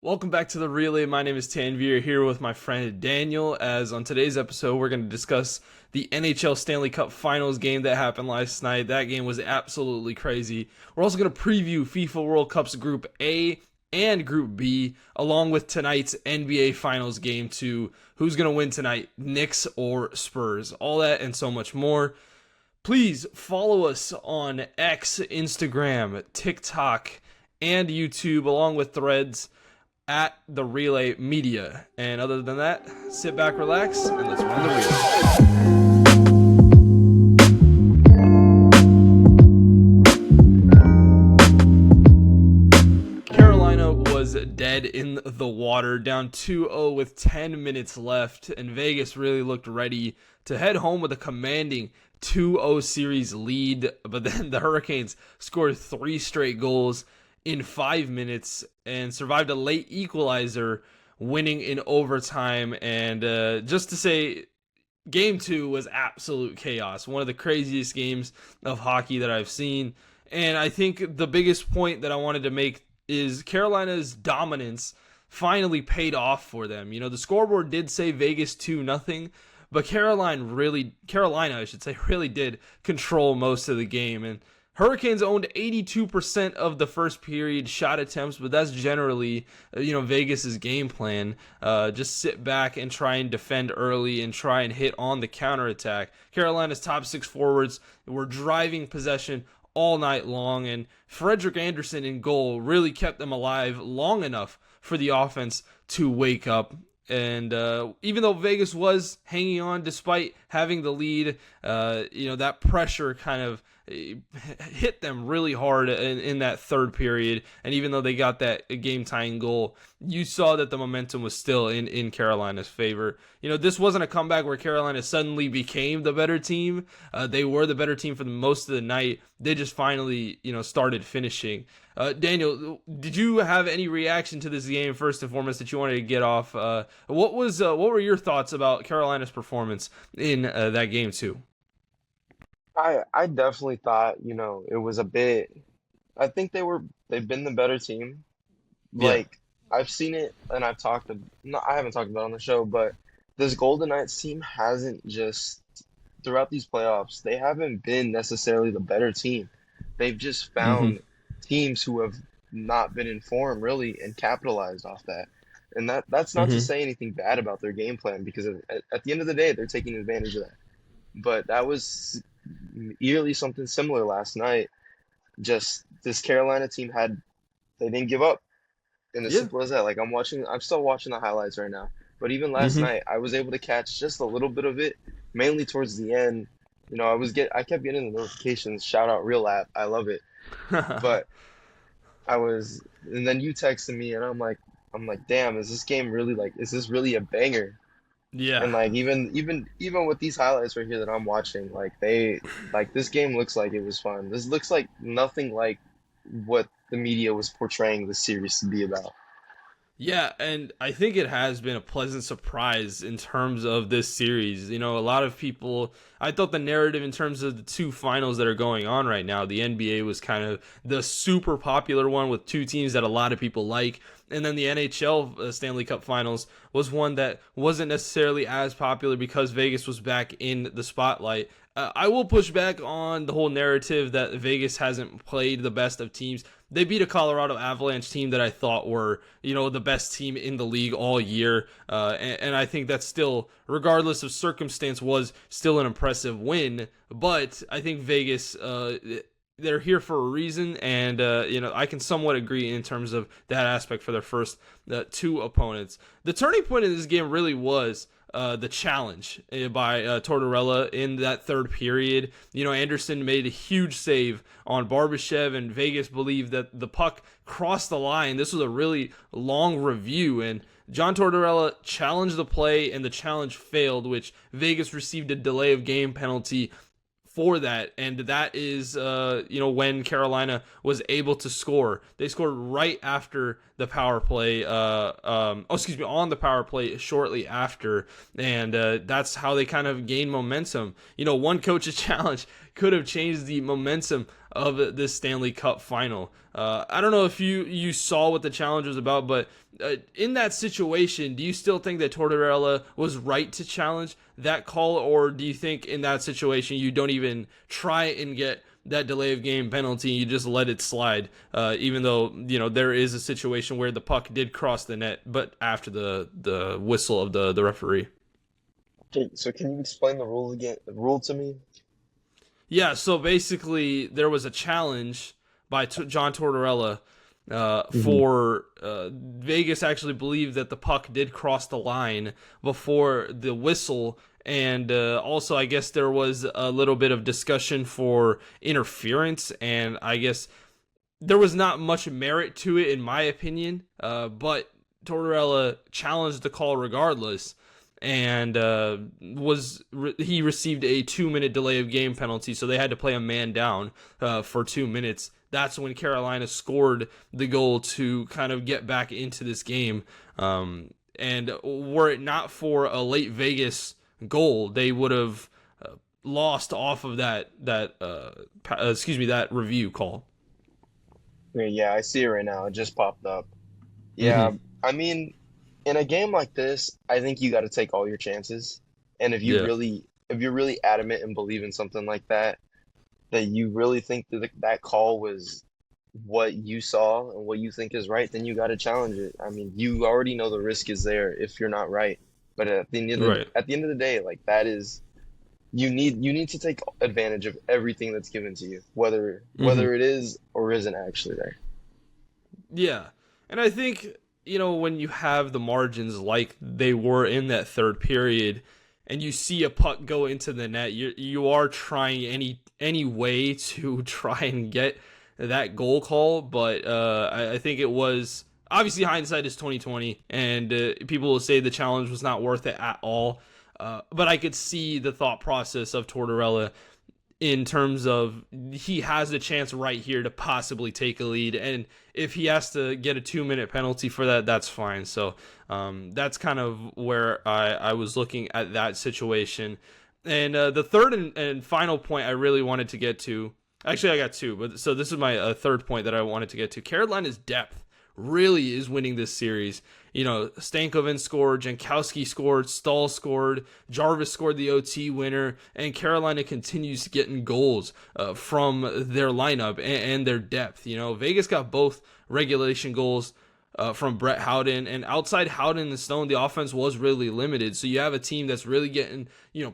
Welcome back to the Relay. My name is Tanvir here with my friend Daniel. As on today's episode, we're going to discuss the NHL Stanley Cup Finals game that happened last night. That game was absolutely crazy. We're also going to preview FIFA World Cup's Group A and Group B, along with tonight's NBA Finals game to who's going to win tonight, Knicks or Spurs. All that and so much more. Please follow us on X, Instagram, TikTok, and YouTube, along with Threads at the Relay Media. And other than that, sit back, relax, and let's run the relay. Carolina was dead in the water, down 2-0 with 10 minutes left, and Vegas really looked ready to head home with a commanding 2-0 series lead. But then the Hurricanes scored 3 straight goals in 5 minutes and survived a late equalizer, winning in overtime. And just to say, game 2 was absolute chaos. One of the craziest games of hockey that I've seen. And I think the biggest point that I wanted to make is Carolina's dominance finally paid off for them. You know, the scoreboard did say Vegas 2-0, but Carolina really did control most of the game. And Hurricanes owned 82% of the first period shot attempts, but that's generally, Vegas's game plan. Just sit back and try and defend early and try and hit on the counterattack. Carolina's top 6 forwards were driving possession all night long, and Frederik Andersen in goal really kept them alive long enough for the offense to wake up. And even though Vegas was hanging on despite having the lead, that pressure kind of hit them really hard in that third period. And even though they got that game-tying goal, you saw that the momentum was still in Carolina's favor. You know, this wasn't a comeback where Carolina suddenly became the better team. They were the better team for most of the night. They just finally, started finishing. Daniel, did you have any reaction to this game first and foremost that you wanted to get off? What were your thoughts about Carolina's performance in that game too? I definitely thought, it was a bit. I think they've been the better team. Yeah. Like I've seen it and no, I haven't talked about it on the show, but this Golden Knights team hasn't just throughout these playoffs, they haven't been necessarily the better team. They've just Hmm. found teams who have not been in form really and capitalized off that. And that's not to Hmm. say anything bad about their game plan because at the end of the day, they're taking advantage of that. But that was eerily something similar last night. Just this Carolina team they didn't give up. And as Yeah. simple as that, like I'm still watching the highlights right now. But even last Hmm. night, I was able to catch just a little bit of it, mainly towards the end. I kept getting the notifications, shout out Real App, I love it. But and then you texted me, and I'm like, damn, is this really a banger? Yeah. And like even with these highlights right here that I'm watching, like this game looks like it was fun. This looks like nothing like what the media was portraying the series to be about. Yeah, and I think it has been a pleasant surprise in terms of this series. You know, a lot of people, I thought the narrative in terms of the 2 finals that are going on right now, the NBA was kind of the super popular one with 2 teams that a lot of people like. And then the NHL Stanley Cup Finals was one that wasn't necessarily as popular because Vegas was back in the spotlight. I will push back on the whole narrative that Vegas hasn't played the best of teams. They beat a Colorado Avalanche team that I thought were, the best team in the league all year. And I think that's still, regardless of circumstance, was still an impressive win. But I think Vegas, they're here for a reason. And, I can somewhat agree in terms of that aspect for their first 2 opponents. The turning point in this game really was the challenge by Tortorella in that third period. Anderson made a huge save on Barbashev, and Vegas believed that the puck crossed the line. This was a really long review, and John Tortorella challenged the play, and the challenge failed, which Vegas received a delay of game penalty for that, and that is when Carolina was able to score. They scored right after the power play, on the power play shortly after, and that's how they kind of gained momentum. One coach's challenge could have changed the momentum of this Stanley Cup Final. I don't know if you saw what the challenge was about, but in that situation, do you still think that Tortorella was right to challenge that call, or do you think in that situation you don't even try and get that delay of game penalty, you just let it slide, even though there is a situation where the puck did cross the net, but after the whistle of the referee? Okay, so can you explain the rule again? The rule to me? Yeah, so basically there was a challenge by John Tortorella for Vegas actually believed that the puck did cross the line before the whistle. And also, I guess there was a little bit of discussion for interference, and I guess there was not much merit to it, in my opinion. But Tortorella challenged the call regardless, and he received a 2-minute delay of game penalty, so they had to play a man down for 2 minutes. That's when Carolina scored the goal to kind of get back into this game. And were it not for a late Vegas goal, they would have lost off of that review call. Yeah, I see it right now. It just popped up. Yeah, Mm-hmm. I mean, in a game like this, I think you got to take all your chances. And Yeah. if you're really adamant and believe in something like that, that you really think that that call was what you saw and what you think is right, then you got to challenge it. I mean, you already know the risk is there if you're not right. But Right. at the end of the day, like that is you need to take advantage of everything that's given to you, Mm-hmm. whether it is or isn't actually there. Yeah. And I think, when you have the margins like they were in that third period and you see a puck go into the net, you are trying any way to try and get that goal call, but I think it was obviously hindsight is 2020, and people will say the challenge was not worth it at all. But I could see the thought process of Tortorella in terms of he has a chance right here to possibly take a lead, and if he has to get a 2-minute penalty for that, that's fine. So that's kind of where I was looking at that situation. And the third and final point I really wanted to get to, actually I got two, but so this is my third point that I wanted to get to. Carolina's depth really is winning this series. Stankoven scored, Jankowski scored, Stahl scored, Jarvis scored the OT winner, and Carolina continues getting goals from their lineup and their depth. Vegas got both regulation goals from Brett Howden, and outside Howden and Stone, the offense was really limited. So you have a team that's really getting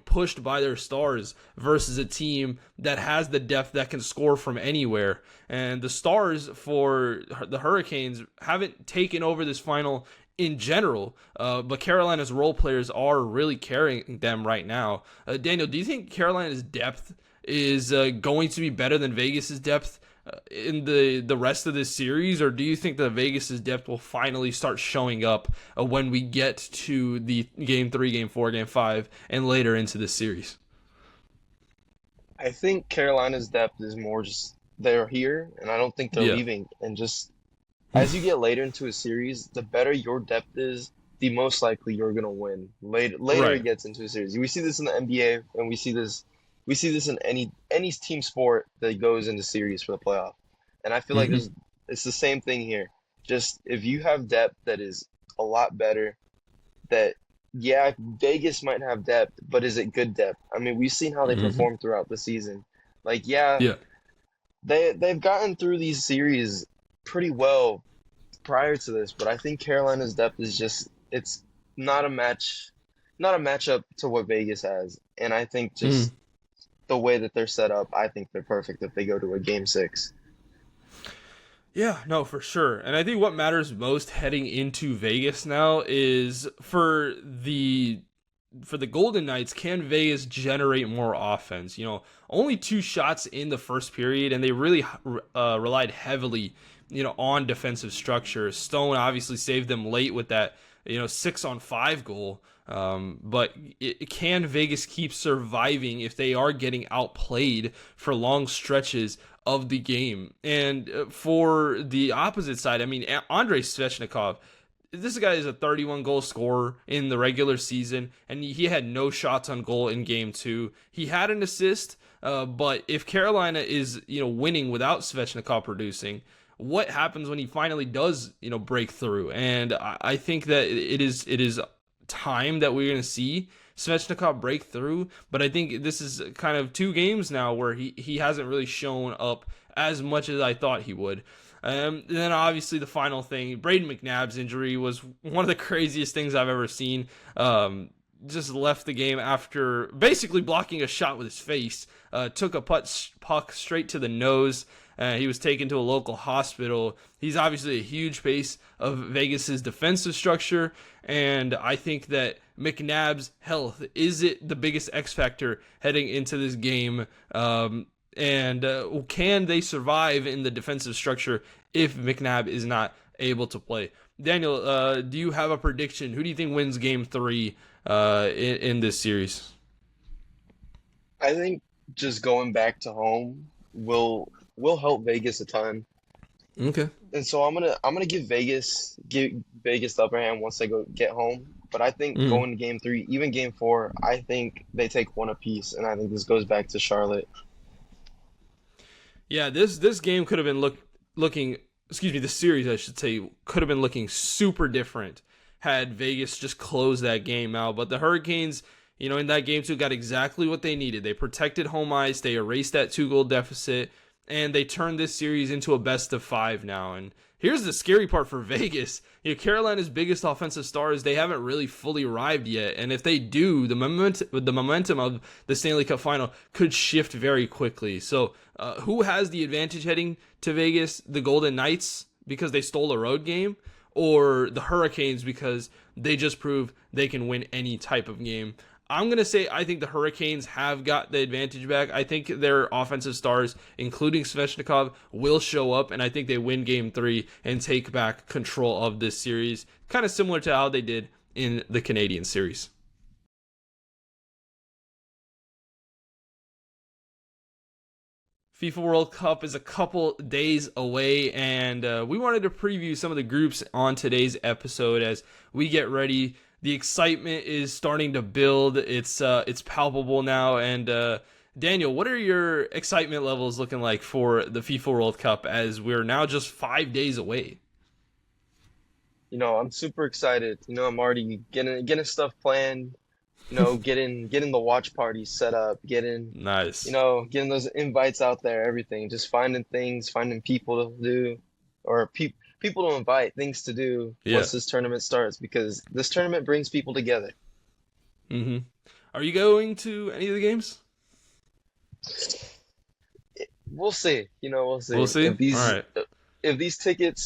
pushed by their stars versus a team that has the depth that can score from anywhere. And the stars for the Hurricanes haven't taken over this final in general, but Carolina's role players are really carrying them right now. Daniel, do you think Carolina's depth is going to be better than Vegas's depth in the rest of this series, or do you think that Vegas's depth will finally start showing up when we get to the game 3, game 4, game 5, and later into the series? I think Carolina's depth is more just they're here, and I don't think they're Yeah. leaving. And just as you get later into a series, the better your depth is, the most likely you're gonna win. Later it Right. gets into a series. We see this in the NBA, and we see this in any team sport that goes into series for the playoff. And I feel like Hmm. it's the same thing here. Just if you have depth that is a lot better, that yeah, Vegas might have depth, but is it good depth? I mean, we've seen how they Hmm. perform throughout the season. Like, yeah, Yeah. they've gotten through these series pretty well prior to this, but I think Carolina's depth is just it's not a match, not a matchup to what Vegas has. And I think Mhm. just the way that they're set up, I think they're perfect if they go to a game six. Yeah, no, for sure. And I think what matters most heading into Vegas now is for the Golden Knights, can Vegas generate more offense? Only 2 shots in the first period, and they really relied heavily, on defensive structure. Stone obviously saved them late with that, 6-on-5 goal. But can Vegas keep surviving if they are getting outplayed for long stretches of the game? And for the opposite side, I mean, Andrei Svechnikov, this guy is a 31 goal scorer in the regular season, and he had no shots on goal in game 2. He had an assist, but if Carolina is winning without Svechnikov producing, what happens when he finally does break through? And I think that it is time that we're going to see Svechnikov break through, but I think this is kind of 2 games now where he hasn't really shown up as much as I thought he would. And then obviously the final thing, Braden McNabb's injury was one of the craziest things I've ever seen. Just left the game after basically blocking a shot with his face. Took a puck straight to the nose. He was taken to a local hospital. He's obviously a huge piece of Vegas's defensive structure, and I think that McNabb's health is it the biggest X factor heading into this game. And can they survive in the defensive structure if McNabb is not able to play? Daniel, do you have a prediction? Who do you think wins Game 3 in this series? I think just going back to home will help Vegas a ton. Okay. And so I'm gonna give Vegas the upper hand once they get home. But I think going to Game 3, even Game 4, I think they take one apiece, and I think this goes back to Charlotte. Yeah, this game could have been looking. Excuse me, the series I should say could have been looking super different had Vegas just closed that game out. But the Hurricanes, in that game 2, got exactly what they needed. They protected home ice. They erased that 2-goal deficit, and they turned this series into a best of 5 now. And here's the scary part for Vegas. Carolina's biggest offensive stars, they haven't really fully arrived yet. And if they do, the momentum of the Stanley Cup Final could shift very quickly. So who has the advantage heading to Vegas? The Golden Knights because they stole a road game, or the Hurricanes because they just proved they can win any type of game? I'm going to say I think the Hurricanes have got the advantage back. I think their offensive stars, including Svechnikov, will show up, and I think they win Game 3 and take back control of this series, kind of similar to how they did in the Canadian series. FIFA World Cup is a couple days away, and we wanted to preview some of the groups on today's episode as we get ready. The excitement is starting to build. It's palpable now. And Daniel, what are your excitement levels looking like for the FIFA World Cup as we're now just 5 days away? I'm super excited. I'm already getting stuff planned. Getting the watch parties set up, Nice. Getting those invites out there, everything. Just finding people to do, or people to invite, things to do once this tournament starts, because this tournament brings people together. Mm-hmm. Are you going to any of the games? We'll see. We'll see. We'll see. All right. If these ticket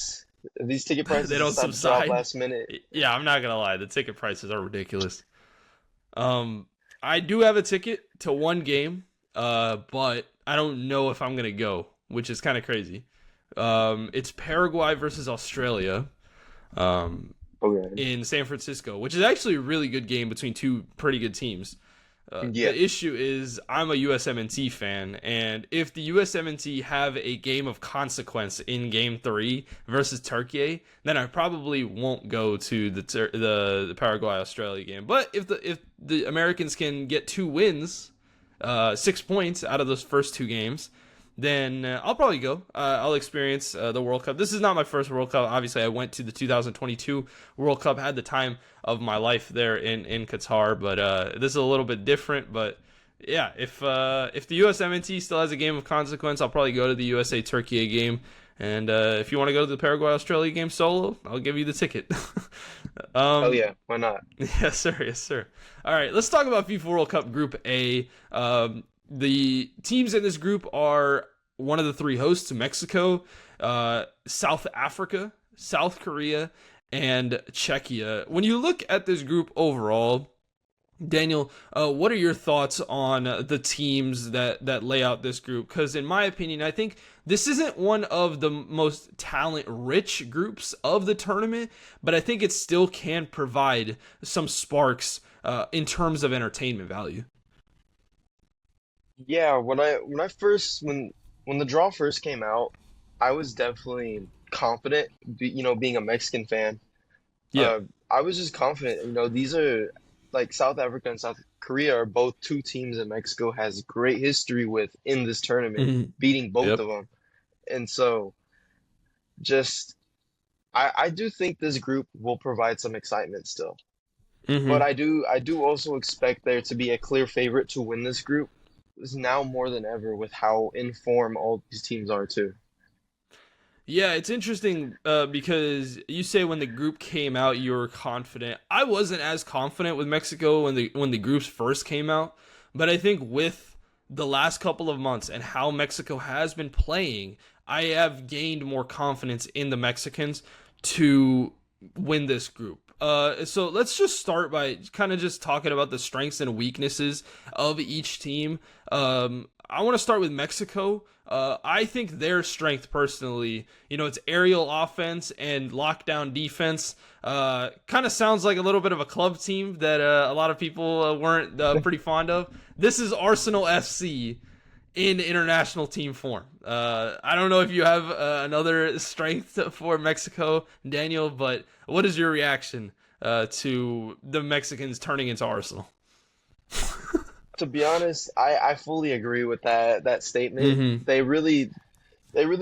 prices they don't decide to subside drop last minute. Yeah, I'm not gonna lie. The ticket prices are ridiculous. I do have a ticket to one game, but I don't know if I'm gonna go, which is kind of crazy. It's Paraguay versus Australia, in San Francisco, which is actually a really good game between 2 pretty good teams. The issue is I'm a USMNT fan, and if the USMNT have a game of consequence in Game 3 versus Turkey, then I probably won't go to the Paraguay-Australia game. But if the Americans can get 2 wins, 6 points out of those first 2 games, then I'll probably go. I'll experience the World Cup. This is not my first World Cup. Obviously, I went to the 2022 World Cup, had the time of my life there in Qatar, but this is a little bit different. But yeah, if the USMNT still has a game of consequence, I'll probably go to the USA-Turkey game. And if you want to go to the Paraguay-Australia game solo, I'll give you the ticket. Oh yeah, why not? Yes, sir. Yes, sir. All right, let's talk about FIFA World Cup Group A. The teams in this group are one of the 3 hosts: Mexico, South Africa, South Korea, and Czechia. When you look at this group overall, Daniel, what are your thoughts on the teams that lay out this group? Because in my opinion, I think this isn't one of the most talent-rich groups of the tournament, but I think it still can provide some sparks in terms of entertainment value. Yeah, when the draw first came out, I was definitely confident, being a Mexican fan. Yeah. I was just confident. These are like South Africa and South Korea are both two teams that Mexico has great history with in this tournament, Mhm. beating both Yep. of them. And so just I do think this group will provide some excitement still. But Hmm. I do also expect there to be a clear favorite to win this group. Is now more than ever with how in form all these teams are too. Yeah, it's interesting because you say when the group came out, you were confident. I wasn't as confident with Mexico when the groups first came out, but I think with the last couple of months and how Mexico has been playing, I have gained more confidence in the Mexicans to win this group. So let's just start by kind of just talking about the strengths and weaknesses of each team. I want to start with Mexico. I think their strength personally, it's aerial offense and lockdown defense. Kind of sounds like a little bit of a club team that a lot of people weren't pretty fond of. This is Arsenal FC in international team form. I don't know if you have another strength for Mexico, Daniel, but what is your reaction to the Mexicans turning into Arsenal? To be honest, I fully agree with that statement. Mm-hmm. They really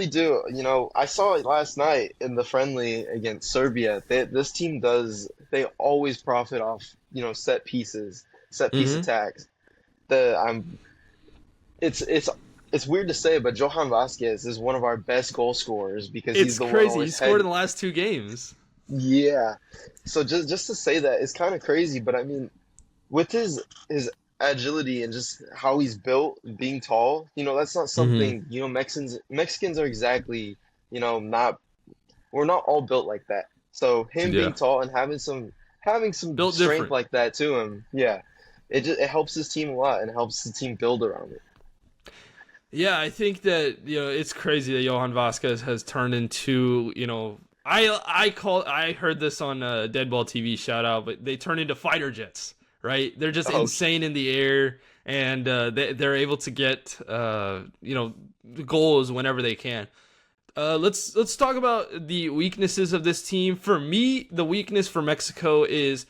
do. I saw it last night in the friendly against Serbia. This team they always profit off, set pieces, set piece Mm-hmm. attacks. The I'm it's weird to say, but Johan Vasquez is one of our best goal scorers because he's It's the one crazy. He always scored head. in the last two games. Yeah. So just to say that is kind of crazy, but I mean, with his agility and just how he's built, being tall, that's not Mm-hmm. something, Mexicans are exactly, not we're not all built like that. So him being Yeah. tall and having some Built strength different. like that to him, yeah, it helps his team a lot and helps the team build around it. Yeah, I think that it's crazy that Johan Vasquez has turned into I heard this on Deadball TV shout out, but they turn into fighter jets, right? They're just Oh, insane in the air, and they're able to get goals whenever they can. Let's talk about the weaknesses of this team. For me, the weakness for Mexico is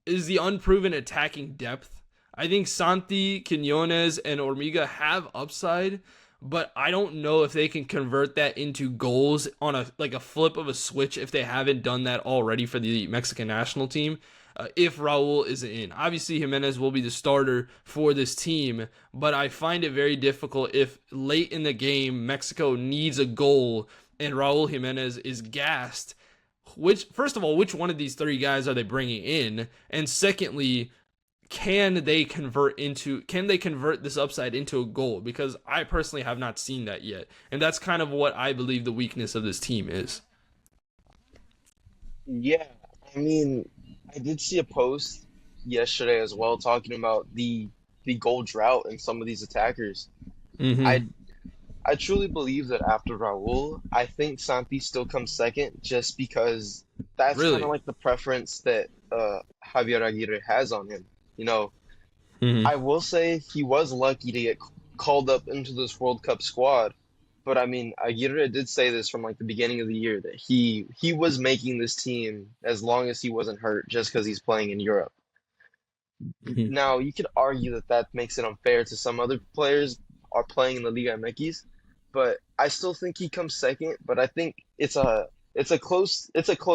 the unproven attacking depth. I think Santi, Quinones, and Ormiga have upside, but I don't know if they can convert that into goals on a flip of a switch if they haven't done that already for the Mexican national team. If Raul isn't in, obviously Jimenez will be the starter for this team, but I find it very difficult if late in the game Mexico needs a goal and Raul Jimenez is gassed. Which, first of all, which one of these three guys are they bringing in? And secondly, can they convert this upside into a goal? Because I personally have not seen that yet, and that's kind of what I believe the weakness of this team is. yeah. I mean, I did see a post yesterday as well talking about the goal drought in some of these attackers. Mm-hmm. I I truly believe that after Raul, I think Santi still comes second just because that's kind of Really? like the preference that Javier Aguirre has on him. You know, Mm-hmm. I will say he was lucky to get called up into this World Cup squad, but I mean, Aguirre did say this from like the beginning of the year that he was making this team as long as he wasn't hurt just because he's playing in Europe. Mm-hmm. Now, you could argue that that makes it unfair to some other players are playing in the Liga MX, but I still think he comes second. But I think it's a close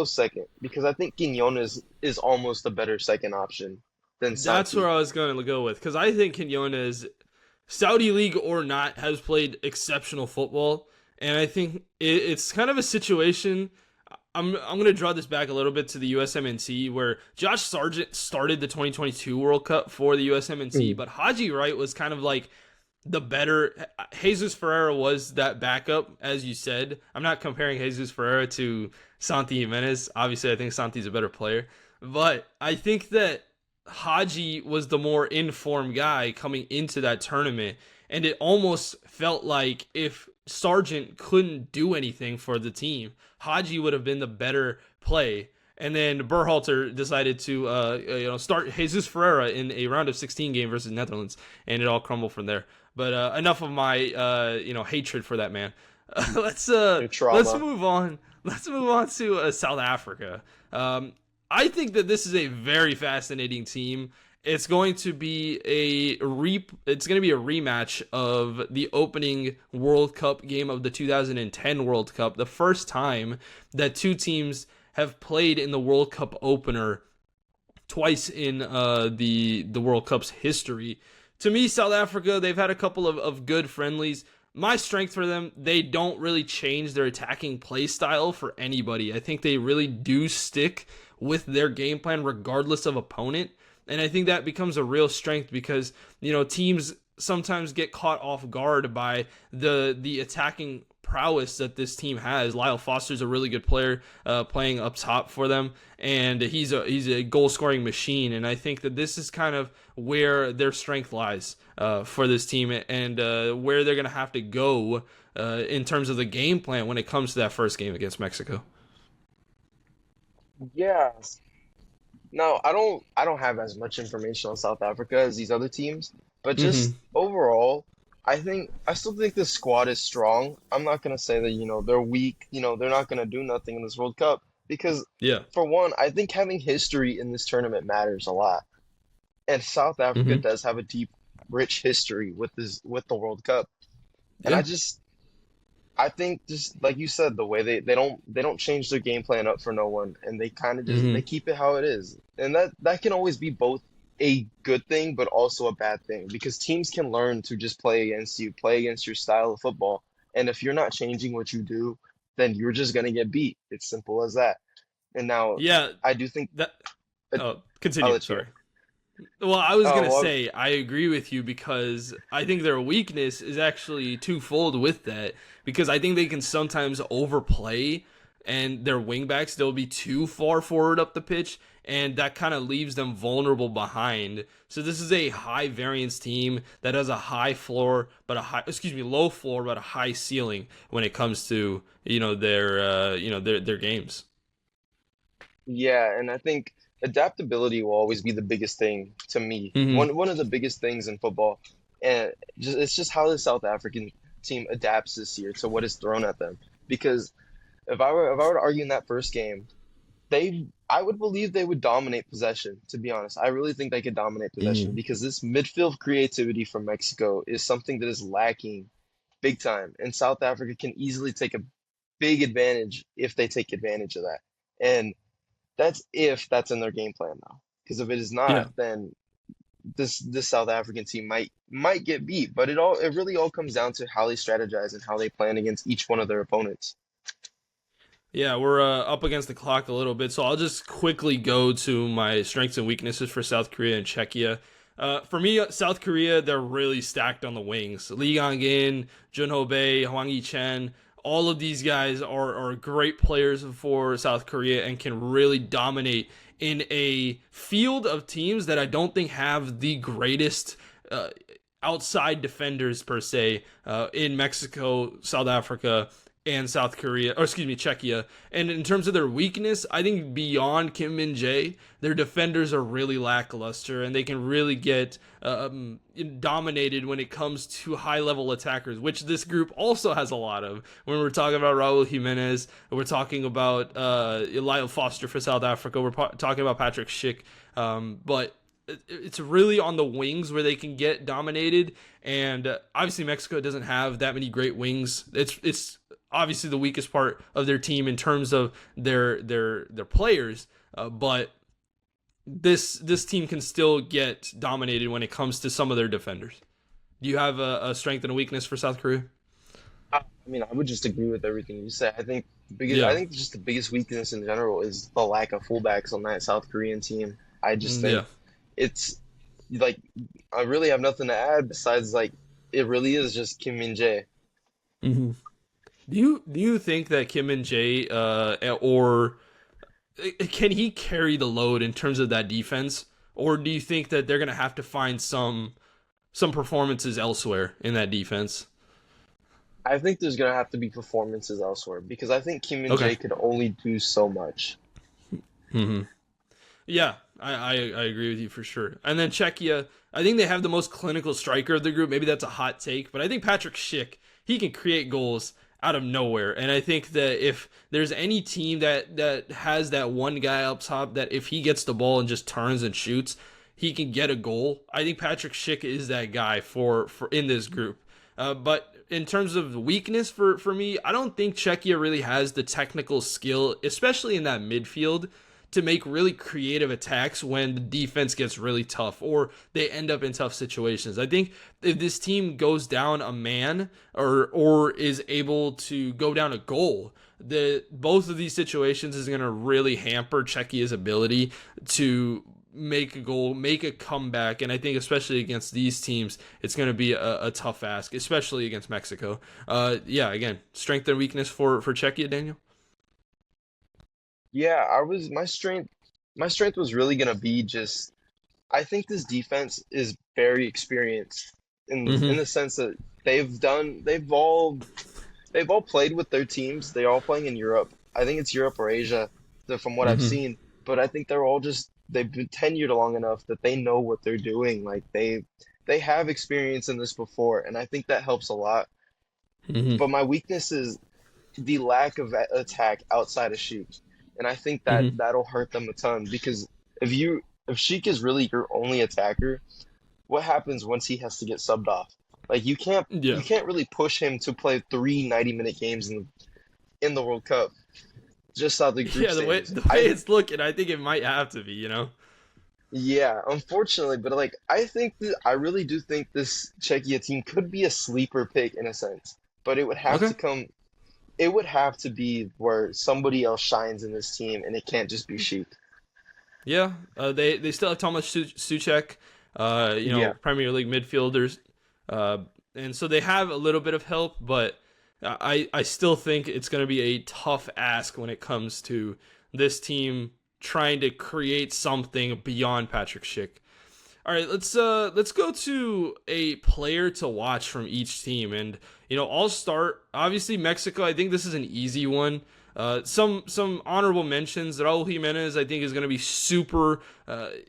second because I think Quinones is almost a better second option than That's where Santi. I was going to go with because I think Quinones, Saudi League or not, has played exceptional football, and I think it's kind of a situation. I'm going to draw this back a little bit to the USMNT where Josh Sargent started the 2022 World Cup for the USMNT, Mm. but Haji Wright was kind of like the better. Jesus Ferreira was that backup, as you said. I'm not comparing Jesus Ferreira to Santi Jimenez. Obviously, I think Santi's a better player, but I think that Haji was the more informed guy coming into that tournament, and it almost felt like if Sargent couldn't do anything for the team, Haji would have been the better play. And then Berhalter decided to start Jesus Ferreira in a round of 16 game versus Netherlands, and it all crumbled from there. But enough of my hatred for that man. let's uh Your let's trauma. move on. Let's move on to South Africa. Um, I think that this is a very fascinating team. It's going to be it's going to be a rematch of the opening World Cup game of the 2010 World Cup, the first time that two teams have played in the World Cup opener twice in the World Cup's history. To me, South Africa, they've had a couple of good friendlies. My strength for them, they don't really change their attacking play style for anybody. I think they really do stick with their game plan regardless of opponent. And I think that becomes a real strength because, teams sometimes get caught off guard by the attacking prowess that this team has. Lyle Foster's a really good player playing up top for them, and he's a goal scoring machine. And I think that this is kind of where their strength lies for this team, and where they're going to have to go in terms of the game plan when it comes to that first game against Mexico. Yeah. No, I don't have as much information on South Africa as these other teams, but just Hmm. overall, I still think the squad is strong. I'm not gonna say that, they're weak, they're not gonna do nothing in this World Cup because Yeah. for one, I think having history in this tournament matters a lot. And South Africa Hmm. does have a deep, rich history with the World Cup. And Yeah. I think just like you said, the way they don't change their game plan up for no one, and they kind of just Hmm. they keep it how it is, and that can always be both a good thing but also a bad thing because teams can learn to just play against your style of football, and if you're not changing what you do, then you're just gonna get beat. It's simple as that. And now Yeah. I do think That. uh, Oh, I'll continue. let you Sorry. go. Well, I was Oh gonna well, say I agree with you because I think their weakness is actually twofold with that. Because I think they can sometimes overplay, and their wingbacks they'll be too far forward up the pitch, and that kind of leaves them vulnerable behind. So this is a high variance team that has a high floor, but low floor but a high ceiling when it comes to their games. yeah, and I think adaptability will always be the biggest thing to me. Hmm. One of the biggest things in football, and it's just how the South African team adapts this year to what is thrown at them. Because if I were to argue in that first game, I would believe they would dominate possession. To be honest, I really think they could dominate possession Hmm. because this midfield creativity from Mexico is something that is lacking big time, and South Africa can easily take a big advantage if they take advantage of that. And that's if that's in their game plan now. Because if it is not, Yeah. then this South African team might get beat. But it really all comes down to how they strategize and how they plan against each one of their opponents. Yeah, we're up against the clock a little bit, so I'll just quickly go to my strengths and weaknesses for South Korea and Czechia. For me, South Korea, they're really stacked on the wings. Lee Gang-in, Junho Bae, Hwang Yi-chen, all of these guys are great players for South Korea and can really dominate in a field of teams that I don't think have the greatest uh, outside defenders per se in Mexico, South Africa, and South Korea, or excuse me, Czechia. And in terms of their weakness, I think beyond Kim Min Jae, their defenders are really lackluster, and they can really get dominated when it comes to high level attackers, which this group also has a lot of. When we're talking about Raul Jimenez, we're talking about Lyle Foster for South Africa, we're talking about Patrick Schick, but it's really on the wings where they can get dominated, and obviously Mexico doesn't have that many great wings. It's obviously the weakest part of their team in terms of their players, but this team can still get dominated when it comes to some of their defenders. Do you have a strength and a weakness for South Korea? I mean, I would just agree with everything you said. I Yeah. think just the biggest weakness in general is the lack of fullbacks on that South Korean team. I just Yeah. think it's like I really have nothing to add besides like it really is just Kim Min Jae. Hmm. Do you think that Kim and Jay or can he carry the load in terms of that defense, or do you think that they're gonna have to find some performances elsewhere in that defense? I think there's gonna have to be performances elsewhere because I think Kim Min Okay. Jae could only do so much. Hmm. Yeah, I agree with you for sure. And then Czechia, I think they have the most clinical striker of the group. Maybe that's a hot take, but I think Patrick Schick, he can create goals out of nowhere. And I think that if there's any team that has that one guy up top that if he gets the ball and just turns and shoots, he can get a goal. I think Patrick Schick is that guy for in this group. But in terms of weakness for me, I don't think Czechia really has the technical skill, especially in that midfield, to make really creative attacks when the defense gets really tough or they end up in tough situations. I think if this team goes down a man or is able to go down a goal, both of these situations is going to really hamper Czechia's ability to make a goal, make a comeback, and I think especially against these teams, it's going to be a tough ask, especially against Mexico. Yeah, again, strength and weakness for Czechia, Daniel. Yeah, I was my strength was really gonna be just I think this defense is very experienced in Mm-hmm. the sense that they've all played with their teams. They're all playing in Europe. I think it's Europe or Asia, from what I've Mm-hmm. seen. But I think they've been tenured long enough that they know what they're doing. Like they have experience in this before, and I think that helps a lot. Mm-hmm. But my weakness is the lack of attack outside of Sheik, and I think that Mm-hmm. that'll hurt them a ton because if Sheik is really your only attacker, what happens once he has to get subbed off? Like Yeah. you can't really push him to play 3 90-minute games in the World Cup just how the group Yeah, the way stages. the way it's looking, I think it might have to be, you know. Yeah, unfortunately, but like I really do think this Czechia team could be a sleeper pick in a sense, but Okay. it would have to be where somebody else shines in this team and it can't just be Sheik. Yeah, they still have Thomas Suchek, Yeah. Premier League midfielders, uh, and so they have a little bit of help, but I still think it's going to be a tough ask when it comes to this team trying to create something beyond Patrick Schick. All right, let's go to a player to watch from each team, and I'll start. Obviously, Mexico. I think this is an easy one. Some honorable mentions. Raul Jimenez, I think, is going to be super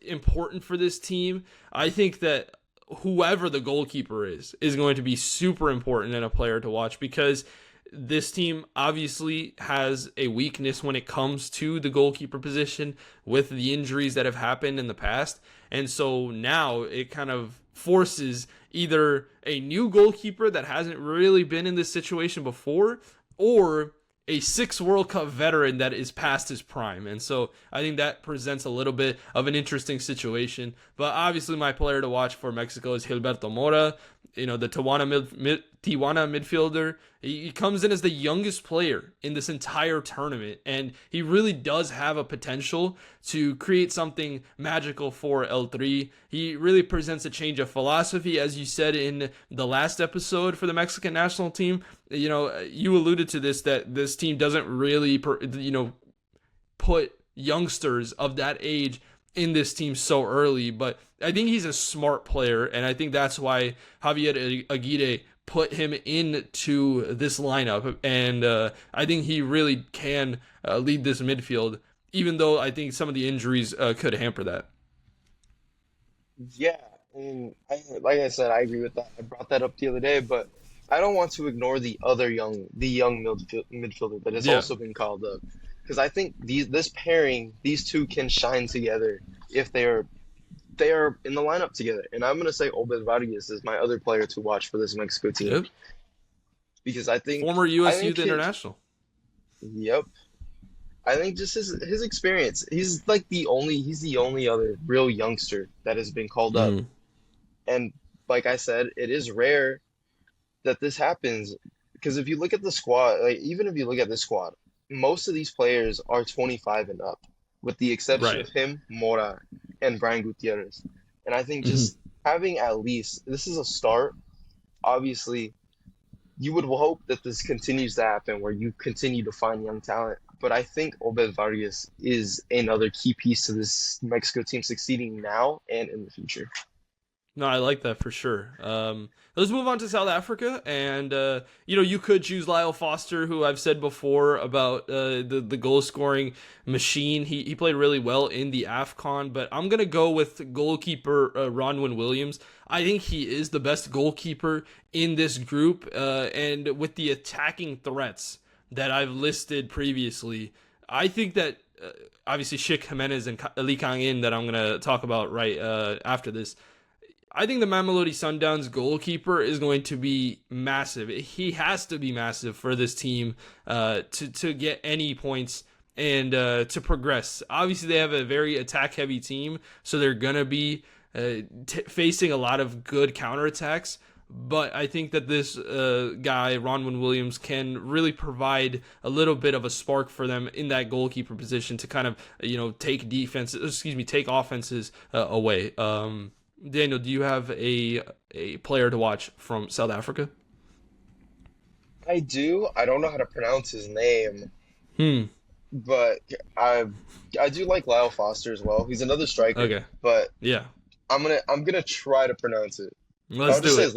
important for this team. I think that whoever the goalkeeper is going to be super important and a player to watch because this team obviously has a weakness when it comes to the goalkeeper position with the injuries that have happened in the past. And so now it kind of forces either a new goalkeeper that hasn't really been in this situation before or a six World Cup veteran that is past his prime. And so I think that presents a little bit of an interesting situation. But obviously, my player to watch for Mexico is Gilberto Mora, the Tijuana midfielder. He comes in as the youngest player in this entire tournament, and he really does have a potential to create something magical for El Tri. He really presents a change of philosophy, as you said in the last episode for the Mexican national team. You alluded to this, that this team doesn't really, put youngsters of that age in this team so early, but I think he's a smart player, and I think that's why Javier Aguirre put him into this lineup, and I think he really can lead this midfield, even though I think some of the injuries could hamper that. Yeah, and like I said, I agree with that. I brought that up the other day, but I don't want to ignore the young midfielder that has Yeah. also been called up, because I think this pairing, these two can shine together if they are in the lineup together. And I'm gonna say Obed Vargas is my other player to watch for this Mexico team Yep. because Former I U.S. think Youth International. yep, I think just his experience. He's the only other real youngster that has been called up. Mm. And like I said, it is rare that this happens because if you look at the squad, like even if you look at this squad, most of these players are 25 and up, with the exception Right. of him, Mora, and Brian Gutierrez. And I think Hmm. just having at least this is a start. Obviously, you would hope that this continues to happen where you continue to find young talent. But I think Obed Vargas is another key piece to this Mexico team succeeding now and in the future. No, I like that for sure. Let's move on to South Africa, and you could choose Lyle Foster, who I've said before about the goal scoring machine. He played really well in the AFCON, but I'm gonna go with goalkeeper Ronwin Williams. I think he is the best goalkeeper in this group, and with the attacking threats that I've listed previously, I think that. Obviously, Schick Jimenez and Lee Kang-in that I'm going to talk about right after this. I think the Mamelodi Sundowns goalkeeper is going to be massive. He has to be massive for this team to get any points and to progress. Obviously, they have a very attack-heavy team, so they're going to be facing a lot of good counterattacks. But I think that this guy, Ronwin Williams, can really provide a little bit of a spark for them in that goalkeeper position to kind of, take offenses away. Daniel, do you have a player to watch from South Africa? I do. I don't know how to pronounce his name, Hmm. but I do like Lyle Foster as well. He's another striker, Okay. but Yeah. I'm gonna try to pronounce it. Let's do it.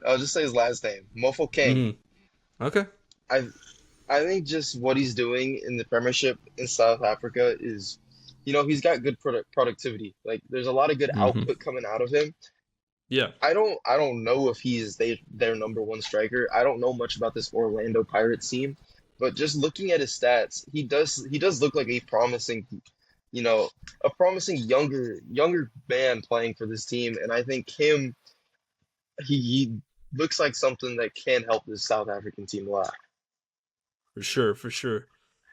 I'll just say his last name. Mofo King. Okay. I I think just what he's doing in the Premiership in South Africa is, he's got good productivity. Like there's a lot of good Hmm. output coming out of him. Yeah. I don't know if he's their number one striker. I don't know much about this Orlando Pirates team, but just looking at his stats, he does look like you know, a promising younger man playing for this team, and I think he looks like something that can help this South African team a lot. For sure, for sure.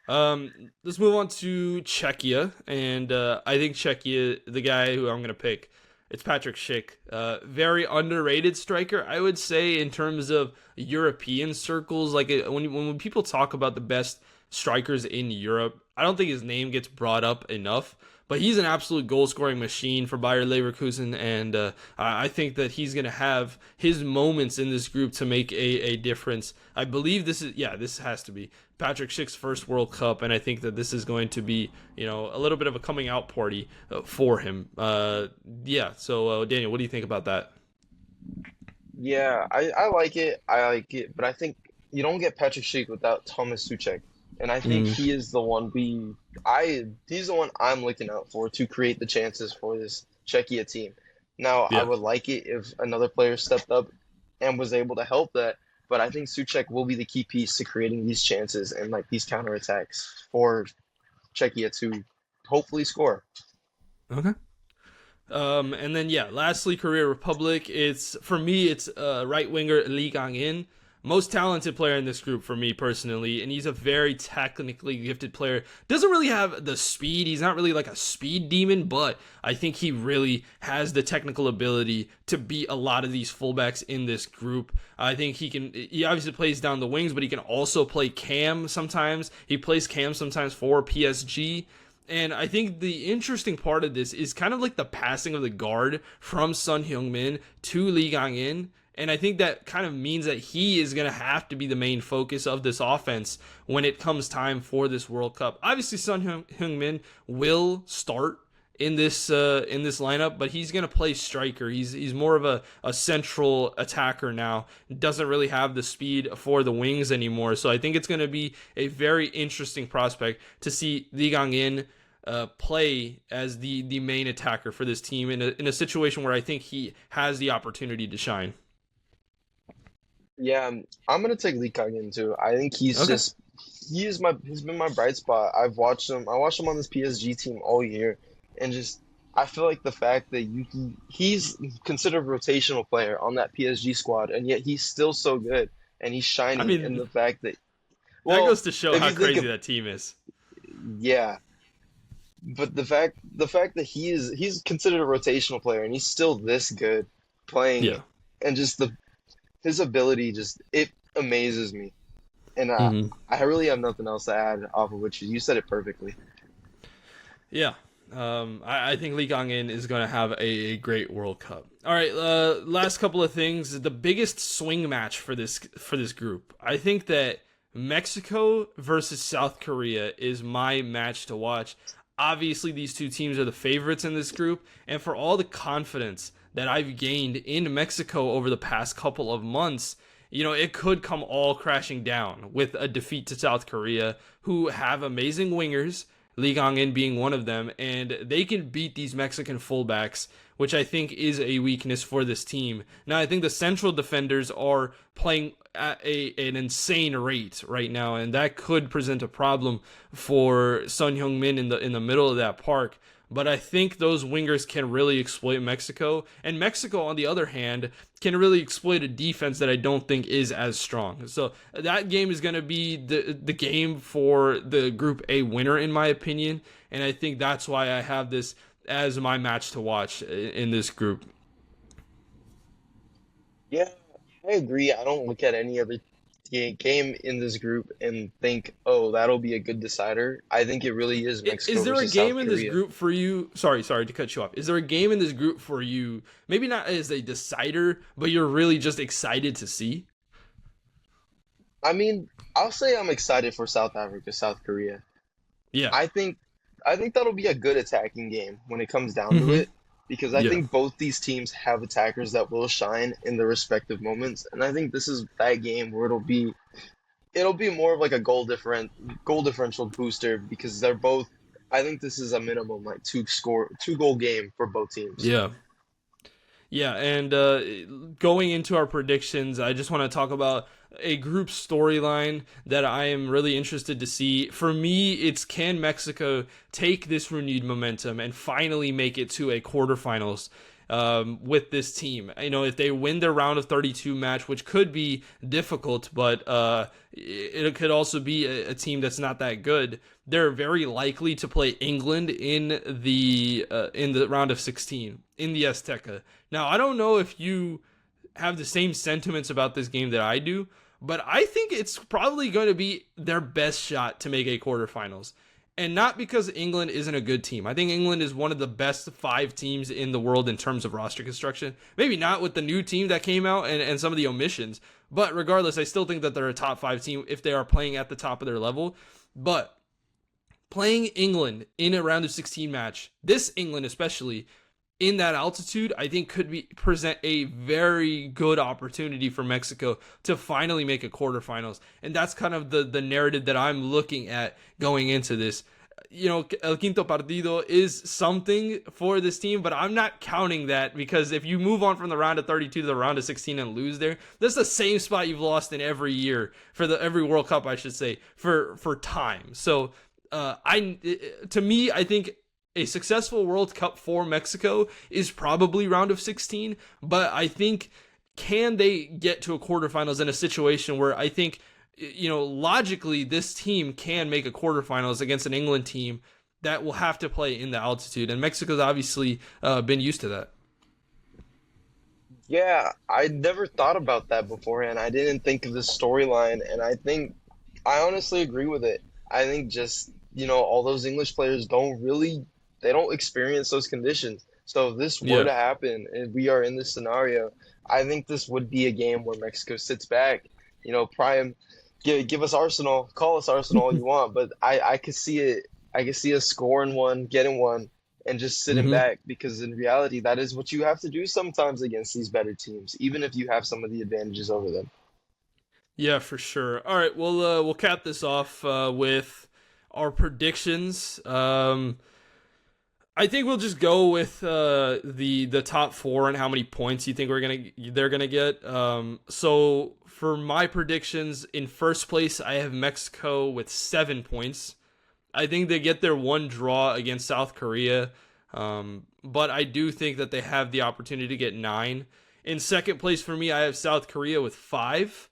Let's move on to Czechia, and I think Czechia, the guy who I'm gonna pick, it's Patrick Schick. Very underrated striker, I would say, in terms of European circles. Like when people talk about the best strikers in Europe, I don't think his name gets brought up enough. But he's an absolute goal scoring machine for Bayer Leverkusen, and I think that he's going to have his moments in this group to make a difference. I believe this has to be Patrick Schick's first World Cup, and I think that this is going to be, a little bit of a coming out party for him. So Daniel, what do you think about that? Yeah, I like it. I like it, but I think you don't get Patrick Schick without Thomas Suchek, and I think Mm, he's the one I'm looking out for to create the chances for this Czechia team. Now, I yeah. would like it if another player stepped up and was able to help that, but I think Suchek will be the key piece to creating these chances and like these counterattacks for Czechia to hopefully score. Okay. And then lastly, Korea Republic. It's for me, it's right winger Lee Kang-in, most talented player in this group for me personally, and he's a very technically gifted player. Doesn't really have the speed. He's not really like a speed demon, but I think he really has the technical ability to beat a lot of these fullbacks in this group. I think he can. He obviously plays down the wings, but he can also play cam sometimes. He plays cam sometimes for PSG. And I think the interesting part of this is kind of like the passing of the guard from Sun Heung-min to Lee Gang-in. And I think that kind of means that he is going to have to be the main focus of this offense when it comes time for this World Cup. Obviously, Sun Heung-min will start in this lineup, but he's going to play striker. He's more of a central attacker now. Doesn't really have the speed for the wings anymore. So I think it's going to be a very interesting prospect to see Lee Gang-in play as the main attacker for this team in a situation where I think he has the opportunity to shine. Yeah, I'm gonna take Lee Kang-in too. I think Okay. he's been my bright spot. I watched him on this PSG team all year, and just I feel like the fact that he's considered a rotational player on that PSG squad, and yet he's still so good, and he's I shining in mean, the fact that, that well, goes to show if how you think crazy of, that team is. yeah, but the fact that he's considered a rotational player and he's still this good playing, Yeah. and just the his ability just it amazes me. And Hmm. I really have nothing else to add off of what you said it perfectly. Yeah. I think Lee Kang-in is going to have a great World Cup. All right, last couple of things. The biggest swing match for this group. I think that Mexico versus South Korea is my match to watch. Obviously, these two teams are the favorites in this group, and for all the confidence that I've gained in Mexico over the past couple of months, it could come all crashing down with a defeat to South Korea, who have amazing wingers, Lee Gang-in being one of them, and they can beat these Mexican fullbacks, which I think is a weakness for this team. Now, I think the central defenders are playing at an insane rate right now, and that could present a problem for Son Heung-min in the middle of that park. But I think those wingers can really exploit Mexico. And Mexico, on the other hand, can really exploit a defense that I don't think is as strong. So that game is going to be the game for the Group A winner, in my opinion. And I think that's why I have this as my match to watch in this group. Yeah, I agree. I don't look at any other game in this group and think, oh, that'll be a good decider. I think it really is Is Mexico there a versus South game in this Korea. group for you? Sorry to cut you off. Is there a game in this group for you, maybe not as a decider, but you're really just excited to see? I mean, I'll say I'm excited for South Africa, South Korea. Yeah. I think I think that'll be a good attacking game when it comes down to Hmm. it, because I Yeah. think both these teams have attackers that will shine in their respective moments, and I think this is that game where it'll be more of like a goal differential booster because they're both. I think this is a minimum like two goal game for both teams. Yeah. Yeah, and going into our predictions, I just want to talk about a group storyline that I am really interested to see. For me, it's can Mexico take this renewed momentum and finally make it to a quarterfinals with this team? If they win their round of 32 match, which could be difficult, but it could also be a team that's not that good. They're very likely to play England in the round of 16 in the Azteca. Now, I don't know if you have the same sentiments about this game that I do, but I think it's probably going to be their best shot to make a quarterfinals. And not because England isn't a good team. I think England is one of the best 5 teams in the world in terms of roster construction. Maybe not with the new team that came out and some of the omissions. But regardless, I still think that they're a top 5 team if they are playing at the top of their level. But playing England in a round of 16 match, this England especially, in that altitude, I think present a very good opportunity for Mexico to finally make a quarterfinals. And that's kind of the narrative that I'm looking at going into this. El Quinto Partido is something for this team, but I'm not counting that because if you move on from the round of 32 to the round of 16 and lose there, that's the same spot you've lost in every year every World Cup, I should say, for time. So to me, I think a successful World Cup for Mexico is probably round of 16, but I think can they get to a quarterfinals in a situation where I think, logically this team can make a quarterfinals against an England team that will have to play in the altitude, and Mexico's obviously been used to that. Yeah, I never thought about that beforehand. I didn't think of the storyline, and I honestly agree with it. I think just, all those English players they don't experience those conditions. So if this were Yeah. to happen and we are in this scenario, I think this would be a game where Mexico sits back, prime, give us Arsenal, call us Arsenal all you want, but I could see it. I could see us scoring one, getting one, and just sitting Hmm. back because in reality, that is what you have to do sometimes against these better teams, even if you have some of the advantages over them. Yeah, for sure. All right, we'll cap this off with our predictions. I think we'll just go with the top 4 and how many points you think they're gonna get. So for my predictions, in first place, I have Mexico with 7 points. I think they get their one draw against South Korea, but I do think that they have the opportunity to get 9. In second place for me, I have South Korea with 5.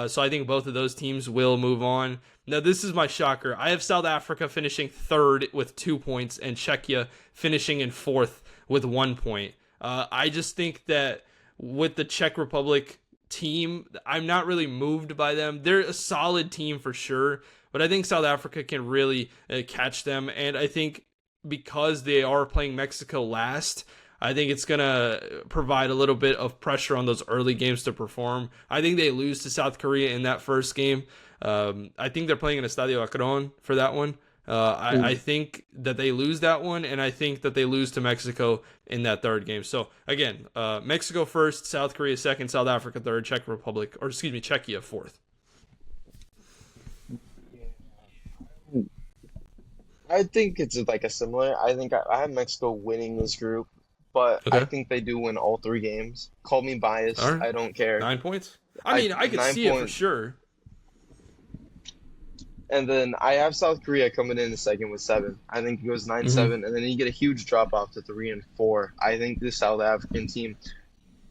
So I think both of those teams will move on. Now, this is my shocker. I have South Africa finishing 3rd with 2 points and Czechia finishing in 4th with 1 point. I just think that with the Czech Republic team, I'm not really moved by them. They're a solid team for sure, but I think South Africa can really catch them. And I think because they are playing Mexico last, I think it's going to provide a little bit of pressure on those early games to perform. I think they lose to South Korea in that first game. I think they're playing in Estadio Akron for that one. I think that they lose that one, and I think that they lose to Mexico in that third game. So again, Mexico first, South Korea second, South Africa third, Czech Republic, or excuse me, Czechia fourth. I think it's like a similar. I think I have Mexico winning this group, but I Okay. think they do win all three games. Call me All biased. right. I don't care. 9 points. I mean, I could Nine see it for points. sure. And then I have South Korea coming in the second with seven. I think it goes nine Hmm. seven, and then you get a huge drop off to 3-4. I think the South African team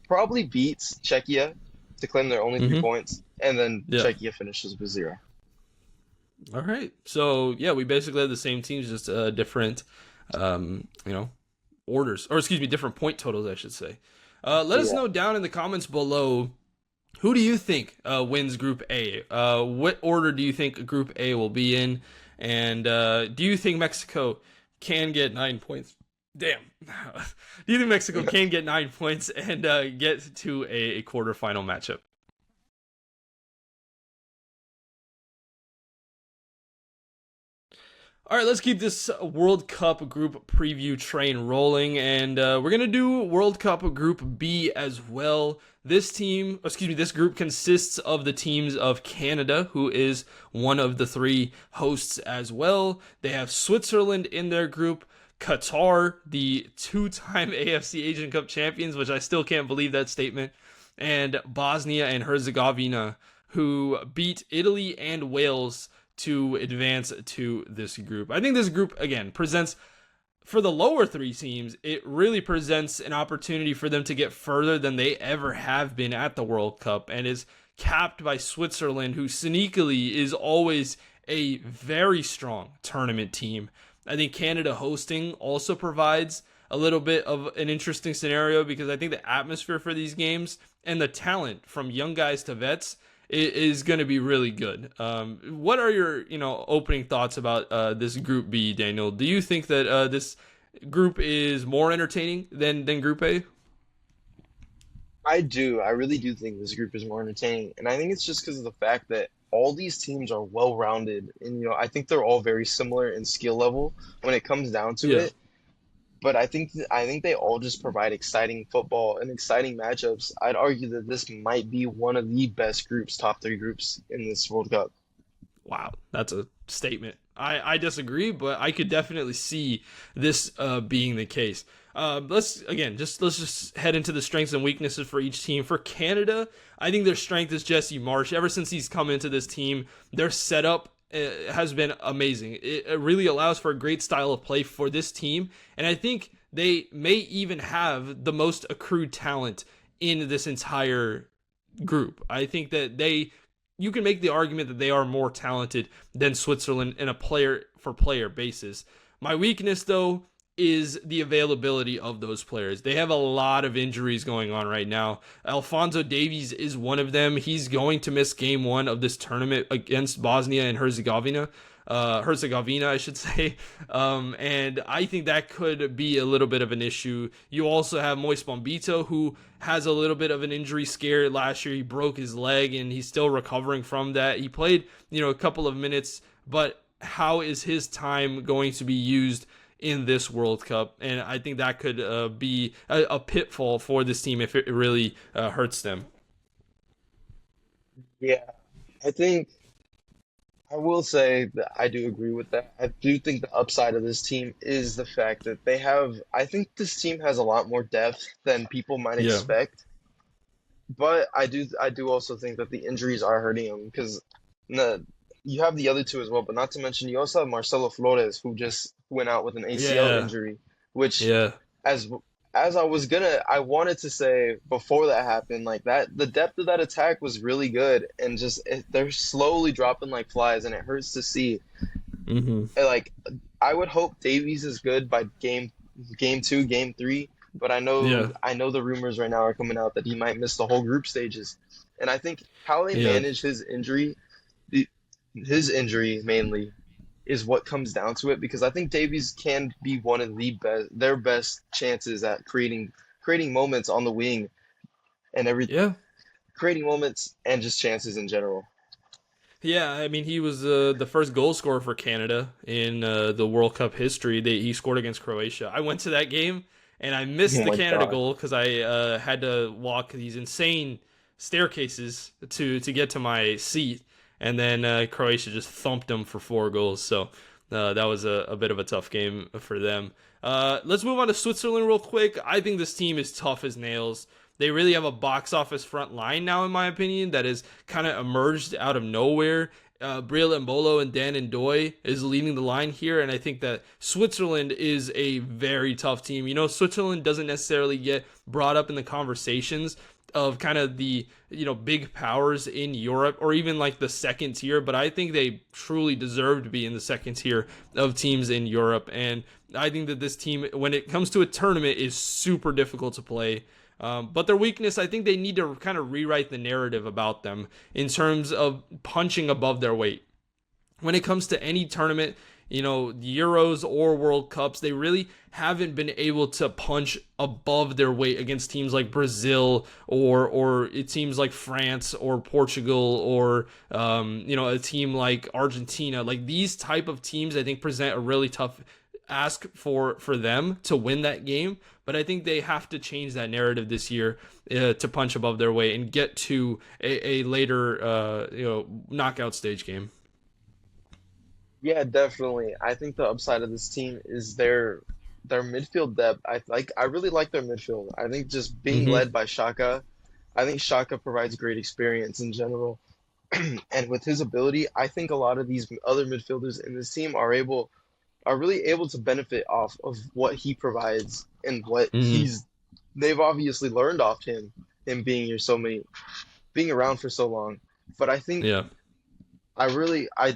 probably beats Czechia to claim their only three Hmm. points, and then Yeah. Czechia finishes with zero. All right. So yeah, we basically have the same teams, just different, orders, or excuse me, different point totals, I should say. Let us Yeah. know down in the comments below. Who do you think wins Group A? What order do you think Group A will be in? And do you think Mexico can get 9 points? Damn. Do you think Mexico can get 9 points and get to a quarterfinal matchup? All right, let's keep this World Cup group preview train rolling, and we're gonna do World Cup Group B as well. This group consists of the teams of Canada, who is one of the three hosts as well. They have Switzerland in their group, Qatar, the two-time AFC Asian Cup champions, which I still can't believe that statement, and Bosnia and Herzegovina, who beat Italy and Wales to advance to this group. I think this group, again, presents, for the lower three teams, it really presents an opportunity for them to get further than they ever have been at the World Cup, and is capped by Switzerland, who sneakily is always a very strong tournament team. I think Canada hosting also provides a little bit of an interesting scenario, because I think the atmosphere for these games and the talent from young guys to vets is going to be really good. What are your opening thoughts about this Group B, Daniel? Do you think that this group is more entertaining than Group A? I do. I really do think this group is more entertaining, and I think it's just because of the fact that all these teams are well-rounded, and I think they're all very similar in skill level when it comes down to Yeah. it. But I think they all just provide exciting football and exciting matchups. I'd argue that this might be one of the best groups, top three groups in this World Cup. Wow, that's a statement. I disagree, but I could definitely see this being the case. Let's just head into the strengths and weaknesses for each team. For Canada, I think their strength is Jesse Marsh. Ever since he's come into this team, their setup has been amazing. It really allows for a great style of play for this team, and I think they may even have the most accrued talent in this entire group. I think that you can make the argument that they are more talented than Switzerland in a player for player basis. My weakness, though, is the availability of those players. They have a lot of injuries going on right now. Alfonso Davies is one of them. He's going to miss game one of this tournament against Bosnia and Herzegovina, I should say. And I think that could be a little bit of an issue. You also have Moise Bombito, who has a little bit of an injury scare. Last year, he broke his leg, and he's still recovering from that. He played, a couple of minutes, but how is his time going to be used in this World Cup? And I think that could be a pitfall for this team if it really hurts them. Yeah, I think I will say that I do agree with that. I do think the upside of this team is the fact that I think this team has a lot more depth than people might Yeah. expect. But I do also think that the injuries are hurting them because you have the other two as well, but not to mention you also have Marcelo Flores who just went out with an ACL Yeah. injury, which Yeah. as I wanted to say before that happened, like that the depth of that attack was really good, and they're slowly dropping like flies, and it hurts to see. Hmm. And, like I would hope Davies is good by game two, game three, but Yeah. I know the rumors right now are coming out that he might miss the whole group stages, and I think how they Yeah. manage the, his injury mainly is what comes down to it because I think Davies can be one of their best chances at creating moments on the wing and Yeah. creating moments and just chances in general. Yeah, I mean, he was the first goal scorer for Canada in the World Cup history. He scored against Croatia. I went to that game and I missed Oh the my Canada God. goal because I had to walk these insane staircases to get to my seat, and then Croatia just thumped them for 4 goals. So that was a bit of a tough game for them. Let's move on to Switzerland real quick. I think this team is tough as nails. They really have a box office front line now, in my opinion, that has kind of emerged out of nowhere. Brielle Mbolo and Dan Ndoye is leading the line here, and I think that Switzerland is a very tough team. You know, Switzerland doesn't necessarily get brought up in the conversations of kind of the big powers in Europe or even like the second tier, but I think they truly deserve to be in the second tier of teams in Europe. And I think that this team, when it comes to a tournament, is super difficult to play. But their weakness, I think they need to kind of rewrite the narrative about them in terms of punching above their weight. When it comes to any tournament, Euros or World Cups, they really haven't been able to punch above their weight against teams like Brazil or it seems like France or Portugal or a team like Argentina. Like these type of teams, I think present a really tough ask for them to win that game, but I think they have to change that narrative this year to punch above their weight and get to a later knockout stage game. Yeah, definitely. I think the upside of this team is their midfield depth. I really like their midfield. I think just being Mm-hmm. led by Shaka, I think Shaka provides great experience in general. And with his ability, I think a lot of these other midfielders in this team are really able to benefit off of what he provides and what Mm-hmm. they've obviously learned off him being around for so long. But I think Yeah. I really I